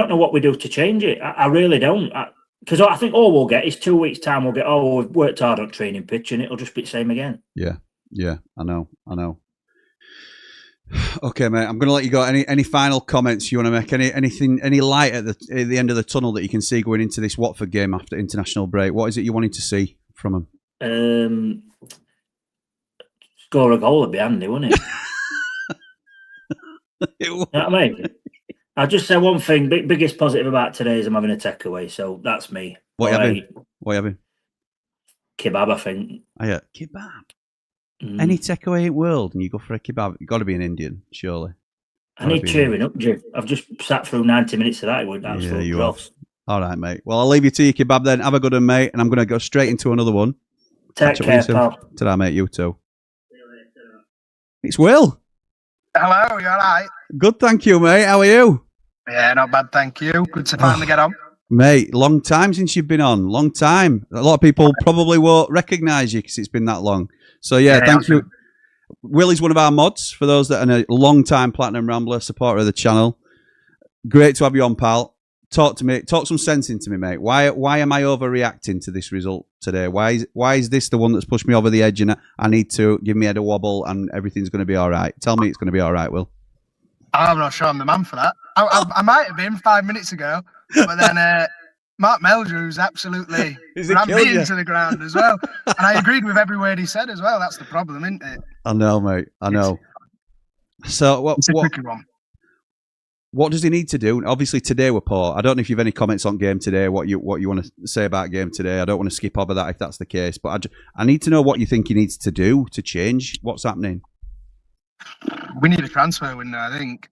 know what we do to change it. I really don't. Because I think all we'll get is 2 weeks' time. We'll get, we've worked hard on training pitch, and it'll just be the same again. Yeah, I know. Okay, mate, I'm going to let you go. Any final comments you want to make? Any light at the end of the tunnel that you can see going into this Watford game after international break? What is it you wanted to see from them? Score a goal would be handy, wouldn't it? You know what I mean? I'll just say one thing. Biggest positive about today is I'm having a takeaway, so that's me. What are you having? Kebab, I think. Oh, yeah, kebab. Any takeaway in the world and you go for a kebab, you've got to be an Indian, surely. I need cheering up, Jim. I've just sat through 90 minutes of that. It would absolutely dross. All right, mate. Well, I'll leave you to your kebab then. Have a good one, mate. And I'm going to go straight into another one. Take care, pal. Ta-da, mate. You too. It's Will. Hello, you all right? Good, thank you, mate. How are you? Yeah, not bad, thank you. Good to finally get on. Mate, long time since you've been on. Long time. A lot of people probably won't recognise you because it's been that long. So, yeah, thank you. Will is one of our mods, for those that are a long-time Platinum Rambler, supporter of the channel. Great to have you on, pal. Talk to me. Talk some sense into me, mate. Why am I overreacting to this result today? Why is this the one that's pushed me over the edge and I need to give me head a wobble and everything's going to be all right? Tell me it's going to be all right, Will. I'm not sure I'm the man for that. I might have been 5 minutes ago, but then Mark Meldrew's absolutely rammed me into the ground as well. And I agreed with every word he said as well. That's the problem, isn't it? I know, mate. I know. So it's a tricky one. What does he need to do? Obviously, today we're poor. I don't know if you've any comments on game today, what you want to say about game today. I don't want to skip over that if that's the case. But I need to know what you think he needs to do to change what's happening. We need a transfer window, I think.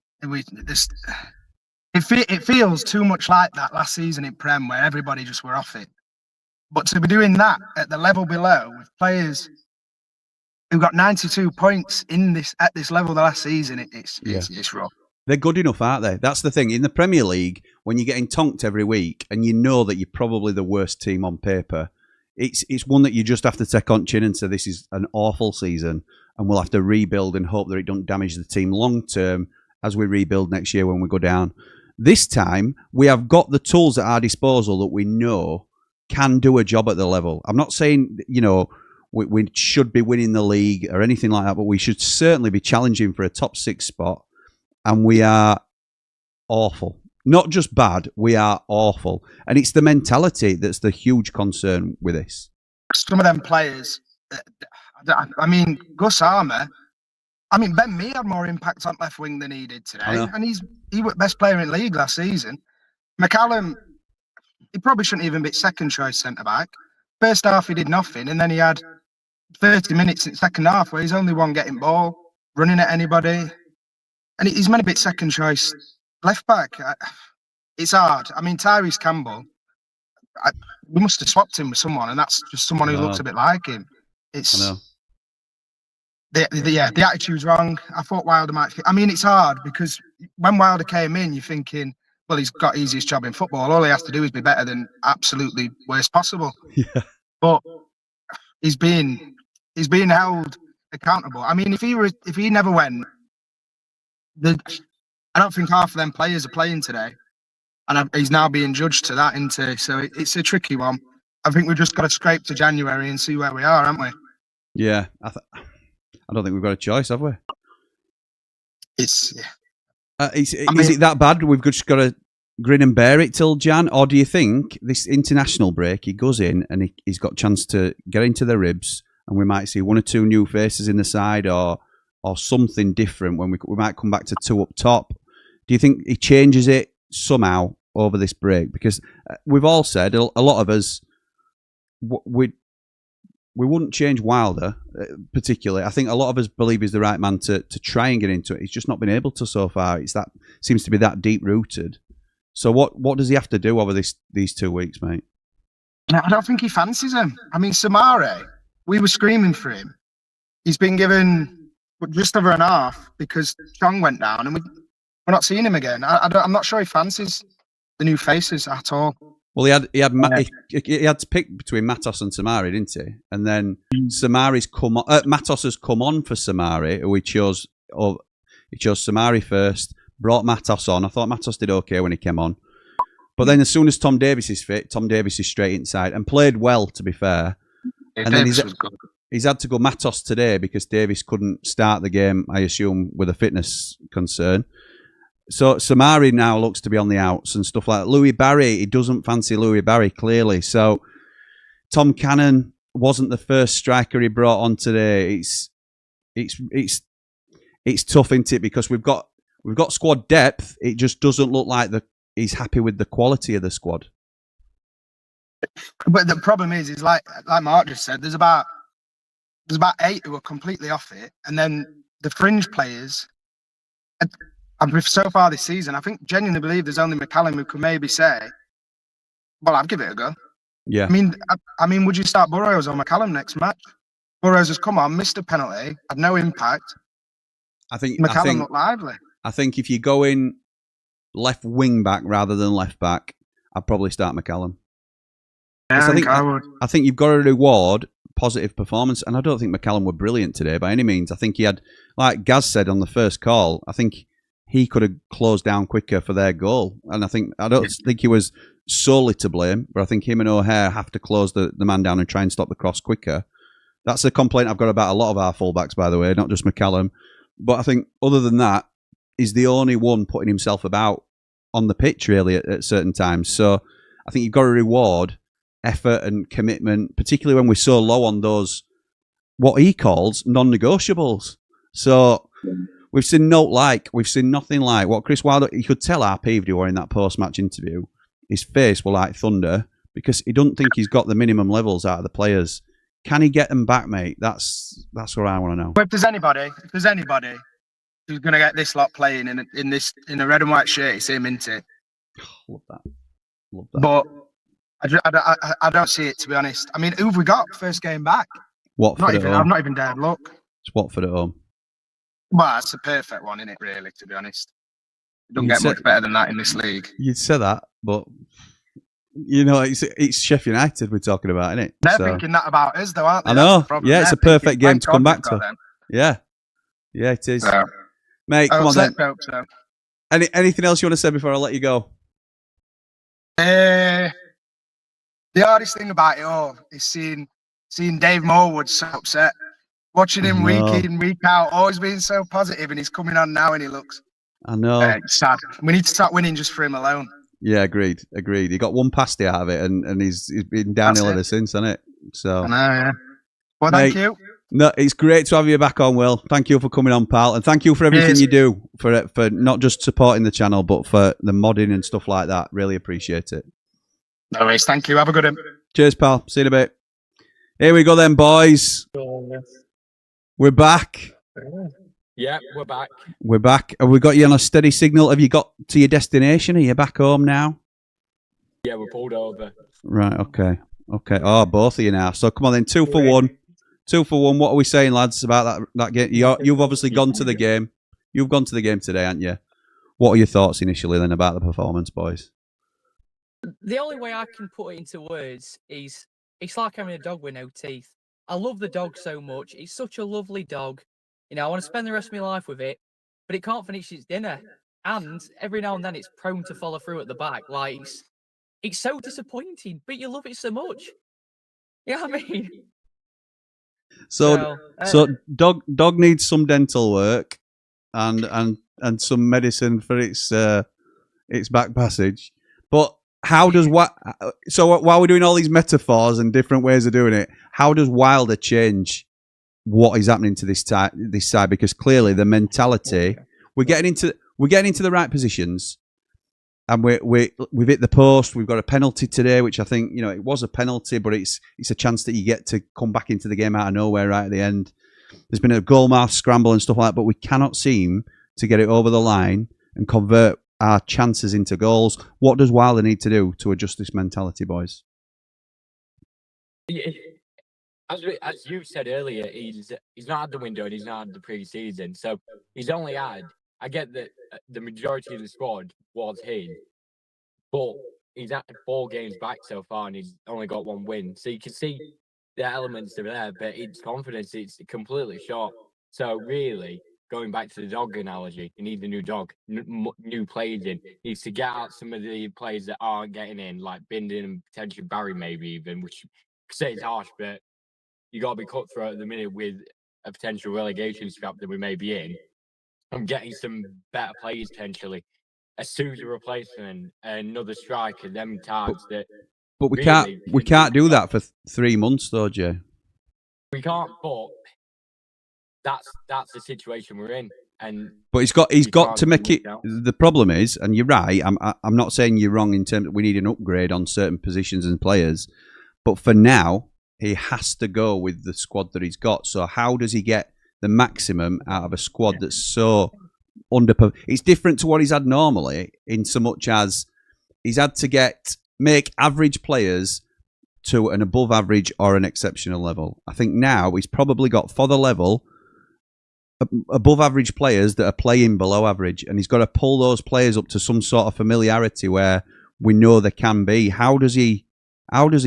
It feels too much like that last season in Prem where everybody just were off it. But to be doing that at the level below with players who got 92 points at this level the last season, it's rough. They're good enough, aren't they? That's the thing. In the Premier League, when you're getting tonked every week and you know that you're probably the worst team on paper, it's one that you just have to take on chin and say this is an awful season and we'll have to rebuild and hope that it don't damage the team long term as we rebuild next year when we go down. This time, we have got the tools at our disposal that we know can do a job at the level. I'm not saying, we should be winning the league or anything like that, but we should certainly be challenging for a top 6 spot. And we are awful. Not just bad, we are awful. And it's the mentality that's the huge concern with this. Some of them players, Gus Armour, Ben Mee had more impact on left wing than he did today. And he was best player in the league last season. McCallum, he probably shouldn't even be second choice centre-back. First half, he did nothing. And then he had 30 minutes in the second half where he's only one getting ball, running at anybody. And he's meant to be second choice left back. It's hard. Tyrese Campbell, we must have swapped him with someone, and that's just someone who looks a bit like him. The attitude's wrong. I thought Wilder might. It's hard because when Wilder came in, you're thinking, well, he's got easiest job in football. All he has to do is be better than absolutely worst possible. Yeah. But he's being held accountable. If he never went. I don't think half of them players are playing today, and he's now being judged to that. So it's a tricky one. I think we've just got to scrape to January and see where we are, haven't we? Yeah, I don't think we've got a choice, have we? Is it that bad? We've just got to grin and bear it till Jan, or do you think this international break he goes in and he's got a chance to get into the ribs, and we might see 1 or 2 new faces in the side, or something different when we might come back to 2 up top? Do you think he changes it somehow over this break? Because we've all said, a lot of us, we wouldn't change Wilder particularly. I think a lot of us believe he's the right man to try and get into it. He's just not been able to so far. Seems to be that deep rooted. So what does he have to do over these 2 weeks, mate? I don't think he fancies him. Samare, we were screaming for him. He's been given just over an half because Chong went down, and we're not seeing him again. I'm not sure he fancies the new faces at all. Well, he had to pick between Matos and Samari, didn't he? And then Samari's come on. Matos has come on for Samari, who he chose Samari first. Brought Matos on. I thought Matos did okay when he came on, but then as soon as Tom Davies is fit, Tom Davies is straight inside and played well, to be fair. And then he's had to go Matos today because Davies couldn't start the game, I assume, with a fitness concern. So Samari now looks to be on the outs and stuff like that. Louis Barry, he doesn't fancy Louis Barry, clearly. So Tom Cannon wasn't the first striker he brought on today. It's tough, isn't it? Because we've got squad depth. It just doesn't look like he's happy with the quality of the squad. But the problem is like Mark just said, there's about 8 who are completely off it, and then the fringe players. And so far this season, I think genuinely believe there's only McCallum who could maybe say, "Well, I'd give it a go." Yeah. I mean, would you start Burrows or McCallum next match? Burrows has come on, missed a penalty, had no impact. I think McCallum looked lively. I think if you go in left wing back rather than left back, I'd probably start McCallum. Yeah, I would. I think you've got to reward positive performance, and I don't think McCallum were brilliant today by any means. I think he had, like Gaz said on the first call, I think he could have closed down quicker for their goal. And I don't think he was solely to blame, but I think him and O'Hare have to close the man down and try and stop the cross quicker. That's a complaint I've got about a lot of our fullbacks, by the way, not just McCallum. But I think other than that, he's the only one putting himself about on the pitch, really, at certain times. So I think you've got to reward effort and commitment, particularly when we're so low on those, what he calls non-negotiables. So we've seen nothing like what Chris Wilder. You could tell how peeved he were in that post-match interview. His face was like thunder because he doesn't think he's got the minimum levels out of the players. Can he get them back, mate? That's what I want to know. But if there's anybody who's going to get this lot playing in a red and white shirt, it's him, isn't it? Love that. But I don't see it, to be honest. I mean, who've we got first game back? Watford at home. I've not even dared look. It's Watford at home. Well, it's a perfect one, isn't it, really, to be honest? It doesn't get much better than that in this league. You'd say that, but, you know, it's Sheffield United we're talking about, isn't it? They're thinking that about us, though, aren't they? I know. Yeah, it's a perfect game to come back to. Yeah. Yeah, it is. So, mate, come on then. So. Anything else you want to say before I let you go? The hardest thing about it all is seeing Dave Morwood so upset. Watching him week in, week out, always being so positive, and he's coming on now and he looks... I know. It's sad. We need to start winning just for him alone. Yeah, agreed. He got one pasty out of it, and he's been downhill ever since, hasn't it? So, I know, yeah. Well, thank you. No, it's great to have you back on, Will. Thank you for coming on, pal, and thank you for everything you do for not just supporting the channel, but for the modding and stuff like that. Really appreciate it. No worries. Thank you. Have a good one. Cheers, pal. See you in a bit. Here we go then, boys. We're back. Yeah, we're back. We're back. Have we got you on a steady signal? Have you got to your destination? Are you back home now? Yeah, we're pulled over. Right, okay. Oh, both of you now. So come on then, 2 for 1. 2 for 1. What are we saying, lads, about that game? You've obviously gone to the game. You've gone to the game today, haven't you? What are your thoughts initially then about the performance, boys? The only way I can put it into words is it's like having a dog with no teeth. I love the dog so much. It's such a lovely dog. You know, I want to spend the rest of my life with it, but it can't finish its dinner. And every now and then it's prone to follow through at the back. Like, it's so disappointing, but you love it so much. You know what I mean? So dog needs some dental work and some medicine for its back passage. But how does so while we're doing all these metaphors and different ways of doing it, how does Wilder change what is happening to this side? Because clearly the mentality, we're getting into the right positions, and we've hit the post. We've got a penalty today, which I think, you know, it was a penalty, but it's a chance that you get to come back into the game out of nowhere right at the end. There's been a goalmouth scramble and stuff like that, but we cannot seem to get it over the line and convert our chances into goals. What does Wilder need to do to adjust this mentality, boys? As you said earlier, he's not had the window and he's not had the pre-season, so he's only had. I get that the majority of the squad was his, but he's at 4 games back so far, and he's only got 1 win. So you can see the elements are there, but his confidence is completely short. So really, going back to the dog analogy, he needs a new dog, new players in. He needs to get out some of the players that aren't getting in, like Bindon and potentially Barry, maybe even, which say it's harsh, but you got to be cutthroat at the minute with a potential relegation scrap that we may be in. I'm getting some better players potentially. A Sousa replacement, another striker, them types that. But we can't do that for 3 months though, Jay. We can't, but that's the situation we're in. But he's got to make it. The problem is, and you're right. I'm not saying you're wrong in terms of we need an upgrade on certain positions and players, but for now he has to go with the squad that he's got. So how does he get the maximum out of a squad that's so it's different to what he's had normally, in so much as he's had to make average players to an above average or an exceptional level. I think now he's probably got, for the level, above average players that are playing below average, and he's got to pull those players up to some sort of familiarity where we know they can be. How does he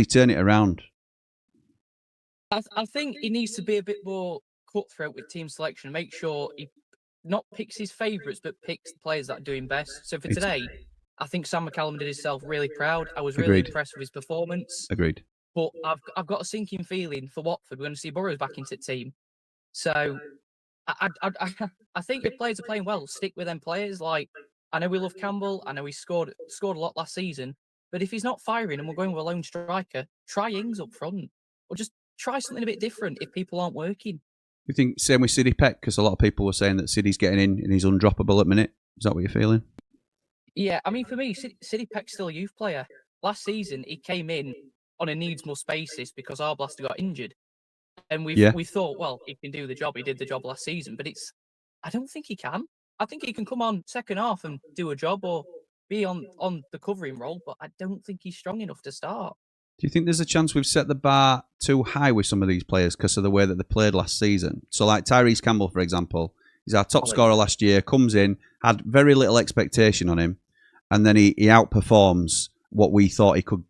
turn it around? I think he needs to be a bit more cutthroat with team selection. Make sure he not picks his favourites, but picks the players that are doing best. So for today, I think Sam McCallum did himself really proud. I was really impressed with his performance. Agreed. But I've got a sinking feeling for Watford. We're going to see Burrows back into the team. So I think if players are playing well, stick with them players. Like, I know we love Campbell. I know he scored a lot last season. But if he's not firing and we're going with a lone striker, try Ings up front. Or just try something a bit different if people aren't working. You think same with Sidney Peck? Because a lot of people were saying that Sidney's getting in and he's undroppable at minute. Is that what you're feeling? Yeah, I mean, for me, Sidney Peck's still a youth player. Last season, he came in on a needs-must basis because Arblaster got injured. And we thought, well, he can do the job. He did the job last season. But I don't think he can. I think he can come on second half and do a job or be on the covering role, but I don't think he's strong enough to start. Do you think there's a chance we've set the bar too high with some of these players because of the way that they played last season? So like Tyrese Campbell, for example, he's our top scorer last year, comes in, had very little expectation on him, and then he outperforms what we thought he could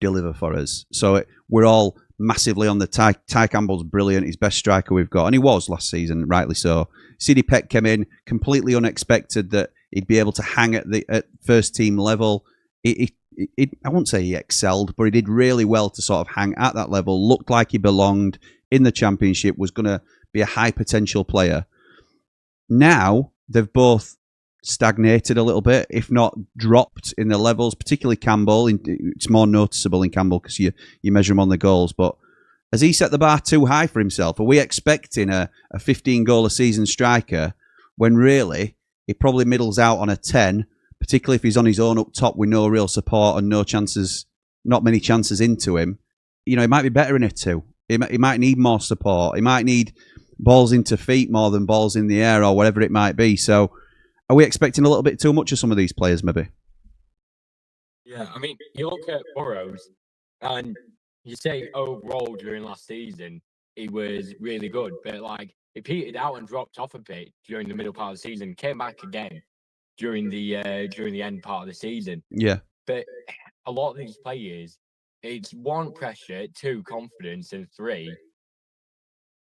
deliver for us. So we're all massively on the Ty Campbell's brilliant, he's best striker we've got, and he was last season, rightly so. Sidney Peck came in, completely unexpected that he'd be able to hang at first team level. I won't say he excelled, but he did really well to sort of hang at that level, looked like he belonged in the Championship, was going to be a high potential player. Now, they've both stagnated a little bit, if not dropped in their levels, particularly Campbell. It's more noticeable in Campbell because you measure him on the goals, but has he set the bar too high for himself? Are we expecting a 15-goal-a-season striker when really he probably middles out on a 10, particularly if he's on his own up top with no real support and not many chances into him? You know, he might be better in a 2. He might need more support. He might need balls into feet more than balls in the air or whatever it might be. So are we expecting a little bit too much of some of these players, maybe? Yeah, I mean, you look at Burrows and you say overall during last season, he was really good, but like he petered out and dropped off a bit during the middle part of the season, came back again during the end part of the season. Yeah. But a lot of these players, it's 1, pressure, 2, confidence, and 3,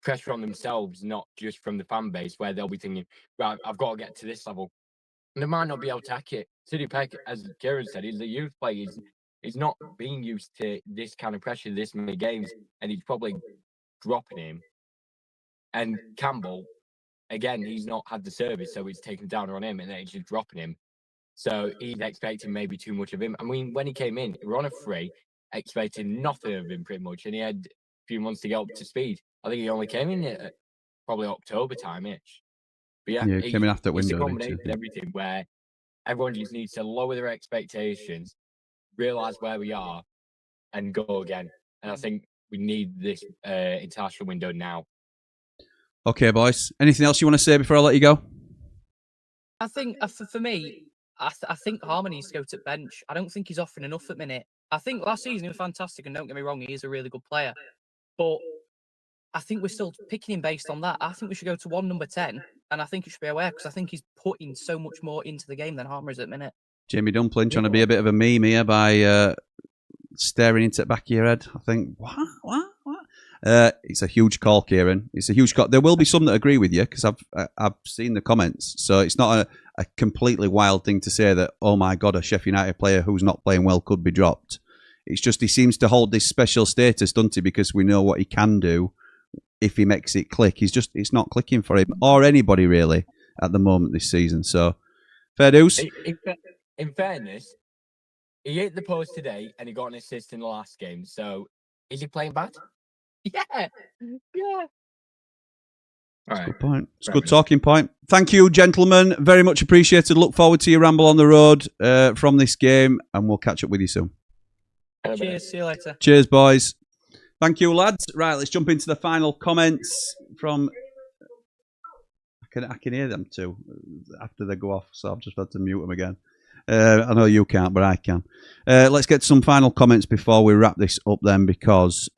pressure on themselves, not just from the fan base, where they'll be thinking, right, I've got to get to this level. And they might not be able to hack it. Sidney Peck, as Kieran said, he's a youth player. He's not being used to this kind of pressure, this many games, and he's probably dropping him. And Campbell, again, he's not had the service, so it's taken down on him, and then it's just dropping him. So he's expecting maybe too much of him. I mean, when he came in, we were on a free, expecting nothing of him pretty much, and he had a few months to get up to speed. I think he only came in at probably October time-ish. But yeah, he came in after that window. It's a combination of everything where everyone just needs to lower their expectations, realise where we are, and go again. And I think we need this international window now. Okay, boys. Anything else you want to say before I let you go? I think, for me, I think Harmon needs to go to bench. I don't think he's offering enough at the minute. I think last season he was fantastic, and don't get me wrong, he is a really good player. But I think we're still picking him based on that. I think we should go to 1 number 10, and I think it should be aware because I think he's putting so much more into the game than Harmer is at the minute. Jamie Dumpling trying to be a bit of a meme here by staring into the back of your head. I think, what? It's a huge call, Kieran. It's a huge call. There will be some that agree with you because I've seen the comments. So it's not a completely wild thing to say that, oh my God, a Sheffield United player who's not playing well could be dropped. It's just he seems to hold this special status, doesn't he? Because we know what he can do if he makes it click. It's not clicking for him or anybody really at the moment this season. So fair dues. In fairness, he hit the post today and he got an assist in the last game. So is he playing bad? Yeah. That's a good point. It's a good talking point. Thank you, gentlemen. Very much appreciated. Look forward to your ramble on the road from this game, and we'll catch up with you soon. Cheers. See you later. Cheers, boys. Thank you, lads. Right, let's jump into the final comments from... I can hear them too after they go off, so I've just had to mute them again. I know you can't, but I can. Let's get some final comments before we wrap this up then, because...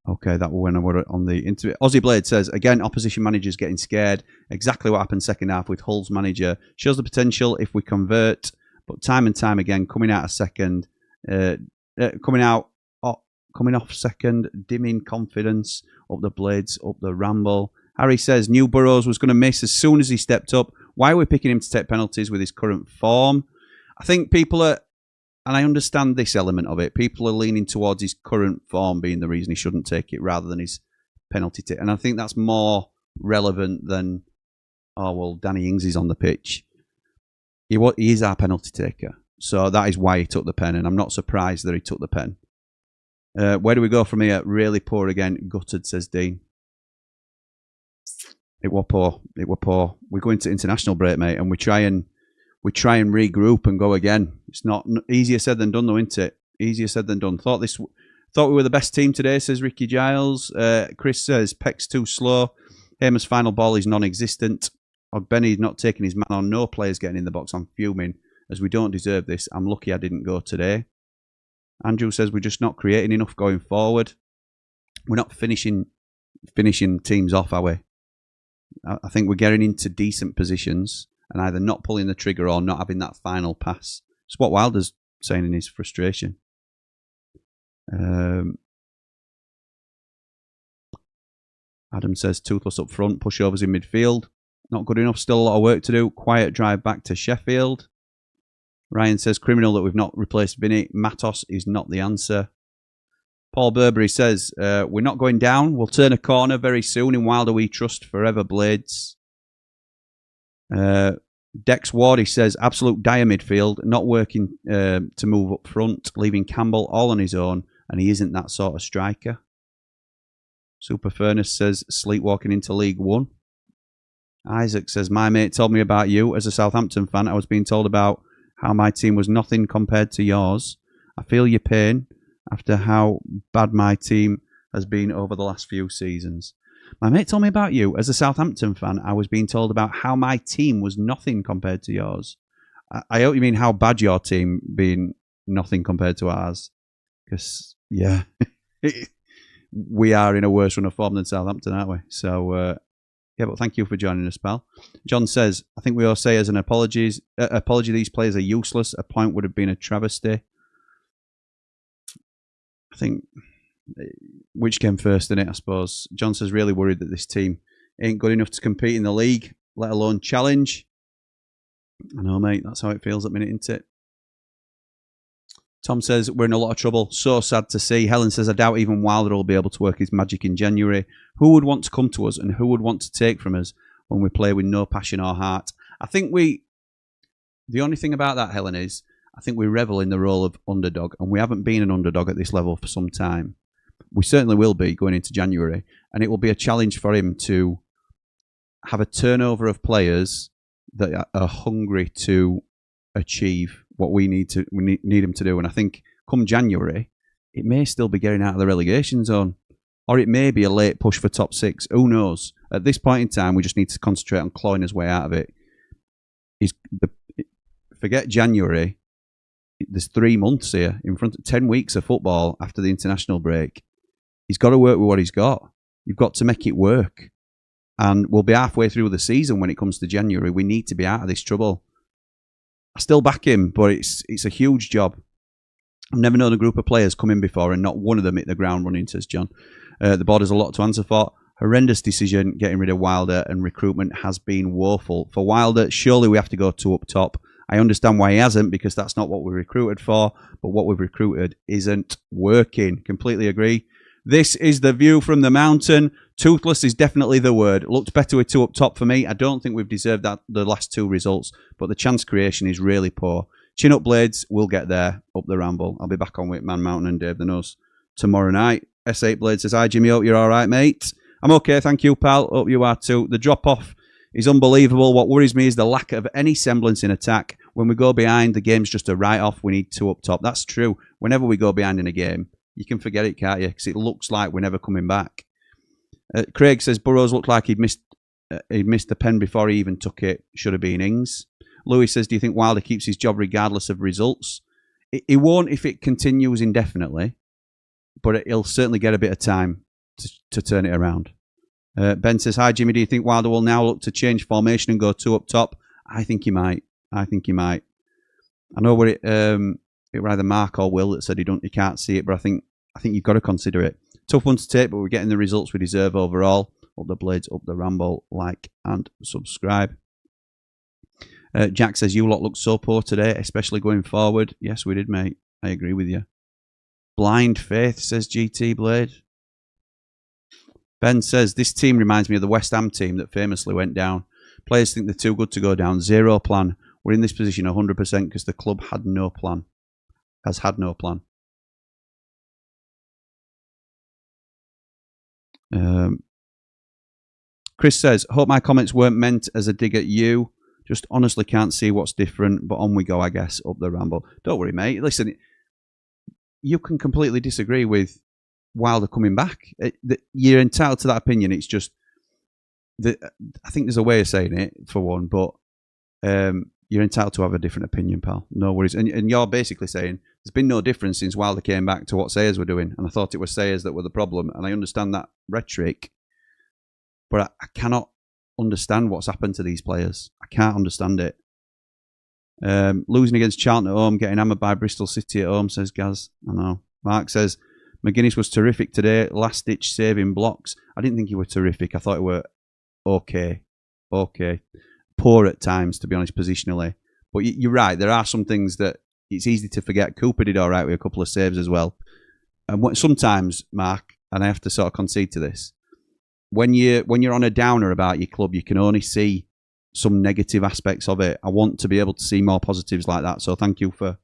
Okay, that was when I were on the interview. Aussie Blade says, again, opposition managers getting scared. Exactly what happened second half with Hull's manager. Shows the potential if we convert, but time and time again, coming off second, dimming confidence, up the Blades, up the Ramble. Harry says, New Burrows was going to miss as soon as he stepped up. Why are we picking him to take penalties with his current form? I think people are... And I understand this element of it. People are leaning towards his current form being the reason he shouldn't take it rather than his penalty take. And I think that's more relevant than, oh, well, Danny Ings is on the pitch. He is our penalty taker. So that is why he took the pen. And I'm not surprised that he took the pen. Where do we go from here? Really poor again. Gutted, says Dean. It were poor. It were poor. We go into international break, mate, and we try and regroup and go again. It's not easier said than done, though, isn't it? Easier said than done. Thought we were the best team today, says Ricky Giles. Chris says Peck's too slow. Hamer's final ball is non-existent. Benny's not taking his man on. No players getting in the box. I'm fuming as we don't deserve this. I'm lucky I didn't go today. Andrew says we're just not creating enough going forward. We're not finishing teams off, are we? I think we're getting into decent positions and either not pulling the trigger or not having that final pass. It's what Wilder's saying in his frustration. Adam says toothless up front, pushovers in midfield. Not good enough, still a lot of work to do. Quiet drive back to Sheffield. Ryan says criminal that we've not replaced Vinny. Matos is not the answer. Paul Burberry says, we're not going down. We'll turn a corner very soon. In Wilder we trust. Forever Blades. Dex Wardy says, absolute dire midfield. Not working to move up front. Leaving Campbell all on his own. And he isn't that sort of striker. Super Furnace says, sleepwalking into League One. Isaac says, my mate told me about you. As a Southampton fan, I was being told about how my team was nothing compared to yours. I feel your pain after how bad my team has been over the last few seasons. My mate told me about you. As a Southampton fan, I was being told about how my team was nothing compared to yours. I hope you mean how bad your team being nothing compared to ours. Because, yeah, we are in a worse run of form than Southampton, aren't we? So, yeah, but thank you for joining us, pal. John says, I think we all say as an apology, these players are useless. A point would have been a travesty. I think, which came first in it, I suppose. John says, really worried that this team ain't good enough to compete in the league, let alone challenge. I know, mate, that's how it feels at the minute, isn't it? Tom says, we're in a lot of trouble. So sad to see. Helen says, I doubt even Wilder will be able to work his magic in January. Who would want to come to us and who would want to take from us when we play with no passion or heart? I think the only thing about that, Helen, is I think we revel in the role of underdog, and we haven't been an underdog at this level for some time. We certainly will be going into January, and it will be a challenge for him to have a turnover of players that are hungry to achieve what we need him to do. And I think come January, it may still be getting out of the relegation zone, or it may be a late push for top 6. Who knows? At this point in time, we just need to concentrate on clawing his way out of it. Forget January. There's 3 months here in front of 10 weeks of football after the international break. He's got to work with what he's got. You've got to make it work. And we'll be halfway through the season when it comes to January. We need to be out of this trouble. I still back him, but it's a huge job. I've never known a group of players come in before and not one of them hit the ground running, says John. The board has a lot to answer for. Horrendous decision getting rid of Wilder, and recruitment has been woeful. For Wilder, surely we have to go 2 up top. I understand why he hasn't, because that's not what we recruited for, but what we've recruited isn't working. Completely agree. This is the view from the mountain. Toothless is definitely the word. Looked better with 2 up top for me. I don't think we've deserved that the last 2 results, but the chance creation is really poor. Chin up, Blades. We'll get there. Up the Ramble. I'll be back on with Man Mountain and Dave the Nose tomorrow night. S8 Blade says, hi, Jimmy. Hope you're all right, mate. I'm okay, thank you, pal. Hope you are too. The drop-off is unbelievable. What worries me is the lack of any semblance in attack. When we go behind, the game's just a write-off. We need 2 up top. That's true. Whenever we go behind in a game, you can forget it, can't you? Because it looks like we're never coming back. Craig says, Burrows looked like he'd missed the pen before he even took it. Should have been Ings. Louis says, do you think Wilder keeps his job regardless of results? He won't if it continues indefinitely, but he'll certainly get a bit of time to turn it around. Ben says, hi, Jimmy, do you think Wilder will now look to change formation and go 2 up top? I think he might. I know it was either Mark or Will that said he can't see it, but I think you've got to consider it. Tough one to take, but we're getting the results we deserve overall. Up the Blades, up the Ramble, like and subscribe. Jack says, you lot looked so poor today, especially going forward. Yes, we did, mate. I agree with you. Blind faith, says GT Blade. Ben says, this team reminds me of the West Ham team that famously went down. Players think they're too good to go down. Zero plan. We're in this position 100% because the club had no plan. Has had no plan. Chris says, hope my comments weren't meant as a dig at you. Just honestly can't see what's different, but on we go, I guess, up the Ramble. Don't worry, mate. Listen, you can completely disagree with Wilder coming back. You're entitled to that opinion. It's just that I think there's a way of saying it, for one, but you're entitled to have a different opinion, pal. No worries. And you're basically saying there's been no difference since Wilder came back to what Sayers were doing, and I thought it was Sayers that were the problem, and I understand that rhetoric, but I cannot understand what's happened to these players. I can't understand it. Losing against Charlton at home, getting hammered by Bristol City at home, says Gaz. I know. Mark says, McGuinness was terrific today. Last-ditch saving blocks. I didn't think he were terrific. I thought he were okay. Poor at times, to be honest, positionally. But you're right. There are some things that it's easy to forget. Cooper did all right with a couple of saves as well. And sometimes, Mark, and I have to sort of concede to this, when you're on a downer about your club, you can only see some negative aspects of it. I want to be able to see more positives like that. So thank you for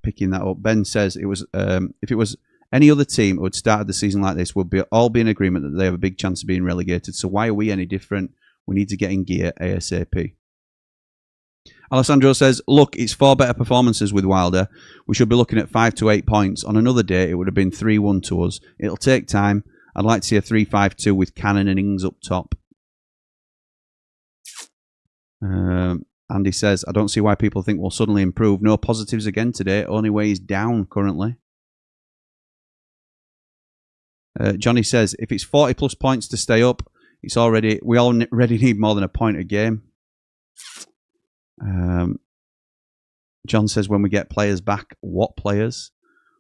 picking that up. Ben says it was if it was any other team who had started the season like this, would all be in agreement that they have a big chance of being relegated. So why are we any different? We need to get in gear ASAP. Alessandro says, look, it's 4 better performances with Wilder. We should be looking at 5 to 8 points. On another day, it would have been 3-1 to us. It'll take time. I'd like to see a 3-5-2 with Cannon and Ings up top. Andy says, I don't see why people think we'll suddenly improve. No positives again today. Only way he's down currently. Johnny says, if it's 40 plus points to stay up, we already need more than a point a game. John says, when we get players back, what players?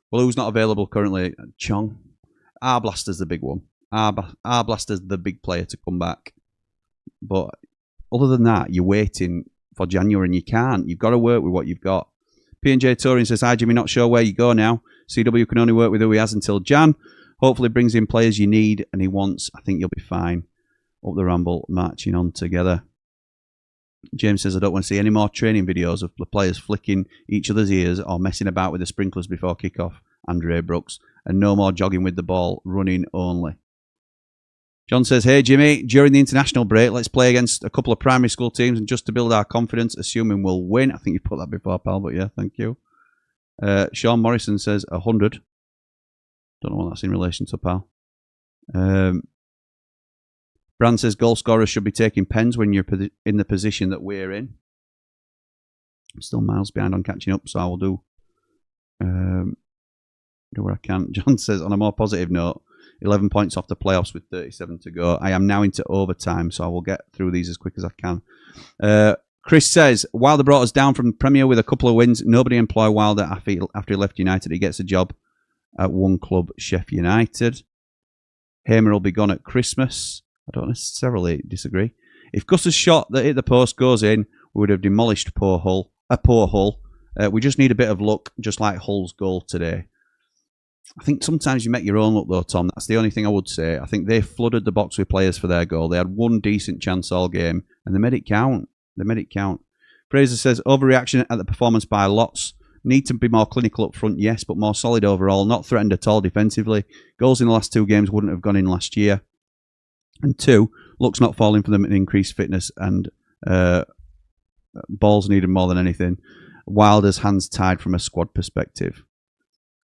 Well, who's not available currently? Chong. Arblaster's the big one. Arblaster's the big player to come back. But other than that, you're waiting for January and you can't. You've got to work with what you've got. P&J Touring says, hi Jimmy, not sure where you go now. CW can only work with who he has until Jan. Hopefully brings in players you need and he wants. I think you'll be fine. Up the Ramble, marching on together. James says, I don't want to see any more training videos of the players flicking each other's ears or messing about with the sprinklers before kickoff. Andre Brooks. And no more jogging with the ball, running only. John says, hey Jimmy, during the international break, let's play against a couple of primary school teams and just to build our confidence, assuming we'll win. I think you put that before, pal, but yeah, thank you. Sean Morrison says 100. Don't know what that's in relation to, pal. Brand says goal scorers should be taking pens when you're in the position that we're in. I'm still miles behind on catching up, so I will do what I can. John says, on a more positive note, 11 points off the playoffs with 37 to go. I am now into overtime, so I will get through these as quick as I can. Chris says, Wilder brought us down from the Premier with a couple of wins. Nobody employ Wilder after he left United. He gets a job at one club, Sheffield United. Hamer will be gone at Christmas. I don't necessarily disagree. If Gus's shot that hit the post goes in, we would have demolished poor Hull. We just need a bit of luck, just like Hull's goal today. I think sometimes you make your own luck, though, Tom. That's the only thing I would say. I think they flooded the box with players for their goal. They had one decent chance all game, and they made it count. Fraser says, overreaction at the performance by lots. Need to be more clinical up front, yes, but more solid overall. Not threatened at all defensively. Goals in the last 2 games wouldn't have gone in last year. And 2, luck's not falling for them in increased fitness, and balls needed more than anything. Wilder's hands tied from a squad perspective.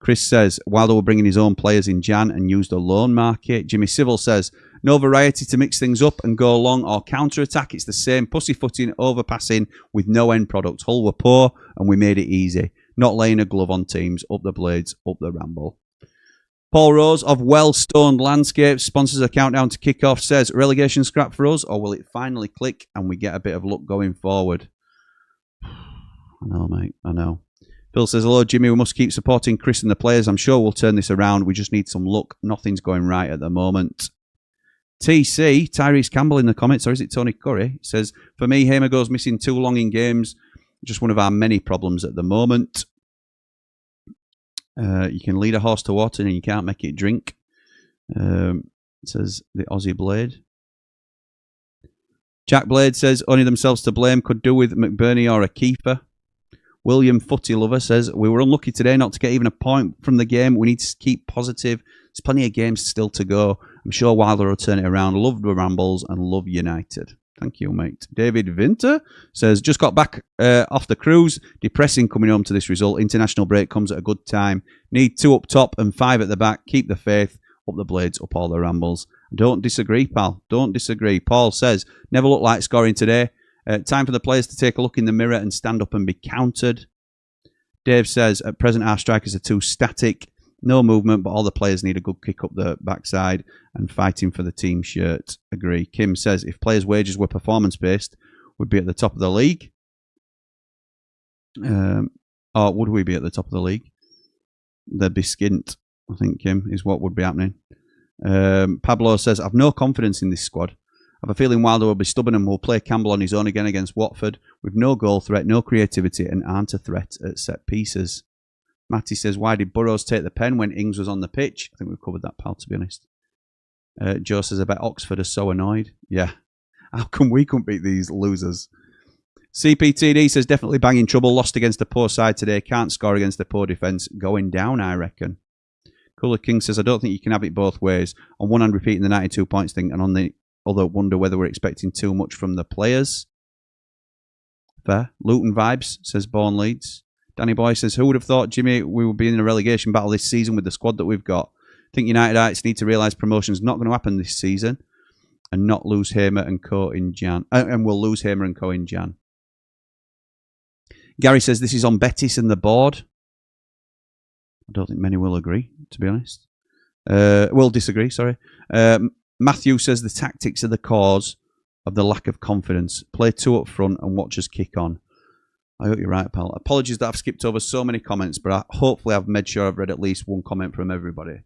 Chris says, Wilder will bring in his own players in Jan and use the loan market. Jimmy Civil says, no variety to mix things up and go long or counter-attack. It's the same pussyfooting, overpassing with no end product. Hull were poor and we made it easy. Not laying a glove on teams. Up the Blades, up the Ramble. Paul Rose of Well-Stoned Landscapes sponsors a countdown to kick-off, says, relegation scrap for us, or will it finally click and we get a bit of luck going forward? I know, mate. I know. Phil says, hello, Jimmy. We must keep supporting Chris and the players. I'm sure we'll turn this around. We just need some luck. Nothing's going right at the moment. TC, Tyrese Campbell in the comments, or is it Tony Curry, says, for me, Hamer goes missing too long in games. Just one of our many problems at the moment. You can lead a horse to water and you can't make it drink. Says the Aussie Blade. Jack Blade says, only themselves to blame. Could do with McBurney or a keeper. William Footy Lover says, we were unlucky today not to get even a point from the game. We need to keep positive. There's plenty of games still to go. I'm sure Wilder will turn it around. Love the Rambles and love United. Thank you, mate. David Vinter says, just got back off the cruise. Depressing coming home to this result. International break comes at a good time. Need 2 up top and 5 at the back. Keep the faith. Up the Blades, up all the Rambles. Don't disagree, pal. Don't disagree. Paul says, never looked like scoring today. Time for the players to take a look in the mirror and stand up and be countered. Dave says, at present our strikers are too static. No movement, but all the players need a good kick up the backside and fighting for the team shirt. Agree. Kim says, if players' wages were performance-based, we'd be at the top of the league. Or would we be at the top of the league? They'd be skint, I think, Kim, is what would be happening. Pablo says, I've no confidence in this squad. I have a feeling Wilder will be stubborn and will play Campbell on his own again against Watford with no goal threat, no creativity and aren't a threat at set pieces. Matty says, why did Burrows take the pen when Ings was on the pitch? I think we've covered that, pal, to be honest. Joe says, I bet Oxford are so annoyed. Yeah. How come we couldn't beat these losers? CPTD says, definitely banging trouble. Lost against a poor side today. Can't score against a poor defence. Going down, I reckon. Cooler King says, I don't think you can have it both ways. On one hand, repeating the 92 points thing, and on the other, wonder whether we're expecting too much from the players. Fair. Luton vibes, says Bourne Leeds. Danny Boy says, who would have thought, Jimmy, we would be in a relegation battle this season with the squad that we've got? I think Unitedites need to realise promotion's not going to happen this season and not lose Hamer and Co in Jan. And we'll lose Hamer and Co in Jan. Gary says, this is on Betis and the board. I don't think many will agree, to be honest. Will disagree, sorry. Matthew says the tactics are the cause of the lack of confidence. Play 2 up front and watch us kick on. I hope you're right, pal. Apologies that I've skipped over so many comments, but hopefully I've made sure I've read at least one comment from everybody.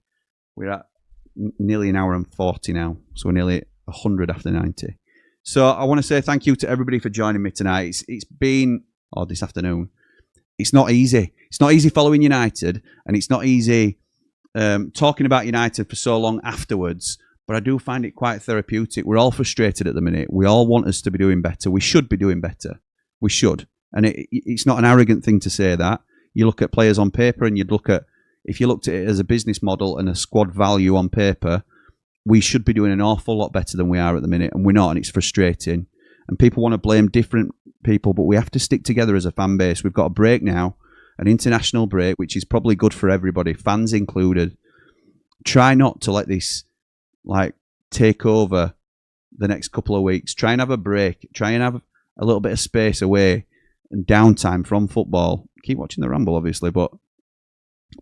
We're at nearly an hour and 40 now, so we're nearly 100 after 90. So I want to say thank you to everybody for joining me tonight. It's been, or this afternoon, it's not easy. It's not easy following United, and it's not easy talking about United for so long afterwards. But I do find it quite therapeutic. We're all frustrated at the minute. We all want us to be doing better. We should be doing better. We should. And it's not an arrogant thing to say that. You look at players on paper and you'd look at, if you looked at it as a business model and a squad value on paper, we should be doing an awful lot better than we are at the minute. And we're not, and it's frustrating. And people want to blame different people, but we have to stick together as a fan base. We've got a break now, an international break, which is probably good for everybody, fans included. Try not to let this take over the next couple of weeks. Try and have a break. Try and have a little bit of space away and downtime from football. Keep watching the Ramble, obviously, but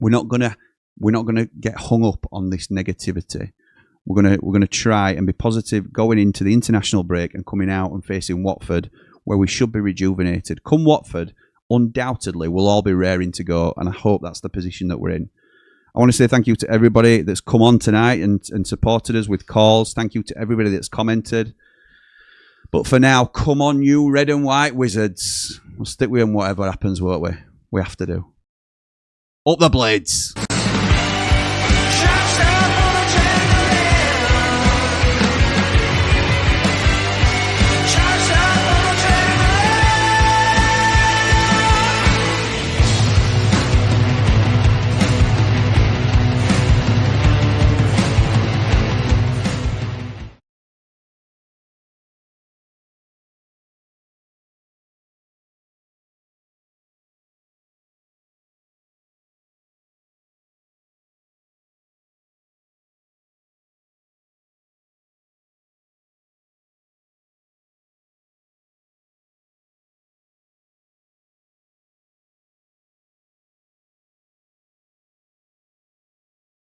we're not going to we're not going to get hung up on this negativity. We're gonna try and be positive going into the international break and coming out and facing Watford, where we should be rejuvenated. Come Watford, undoubtedly we'll all be raring to go, and I hope that's the position that we're in. I want to say thank you to everybody that's come on tonight and supported us with calls. Thank you to everybody that's commented. But for now, come on, you red and white wizards. We'll stick with them whatever happens, won't we? We have to do. Up the blades.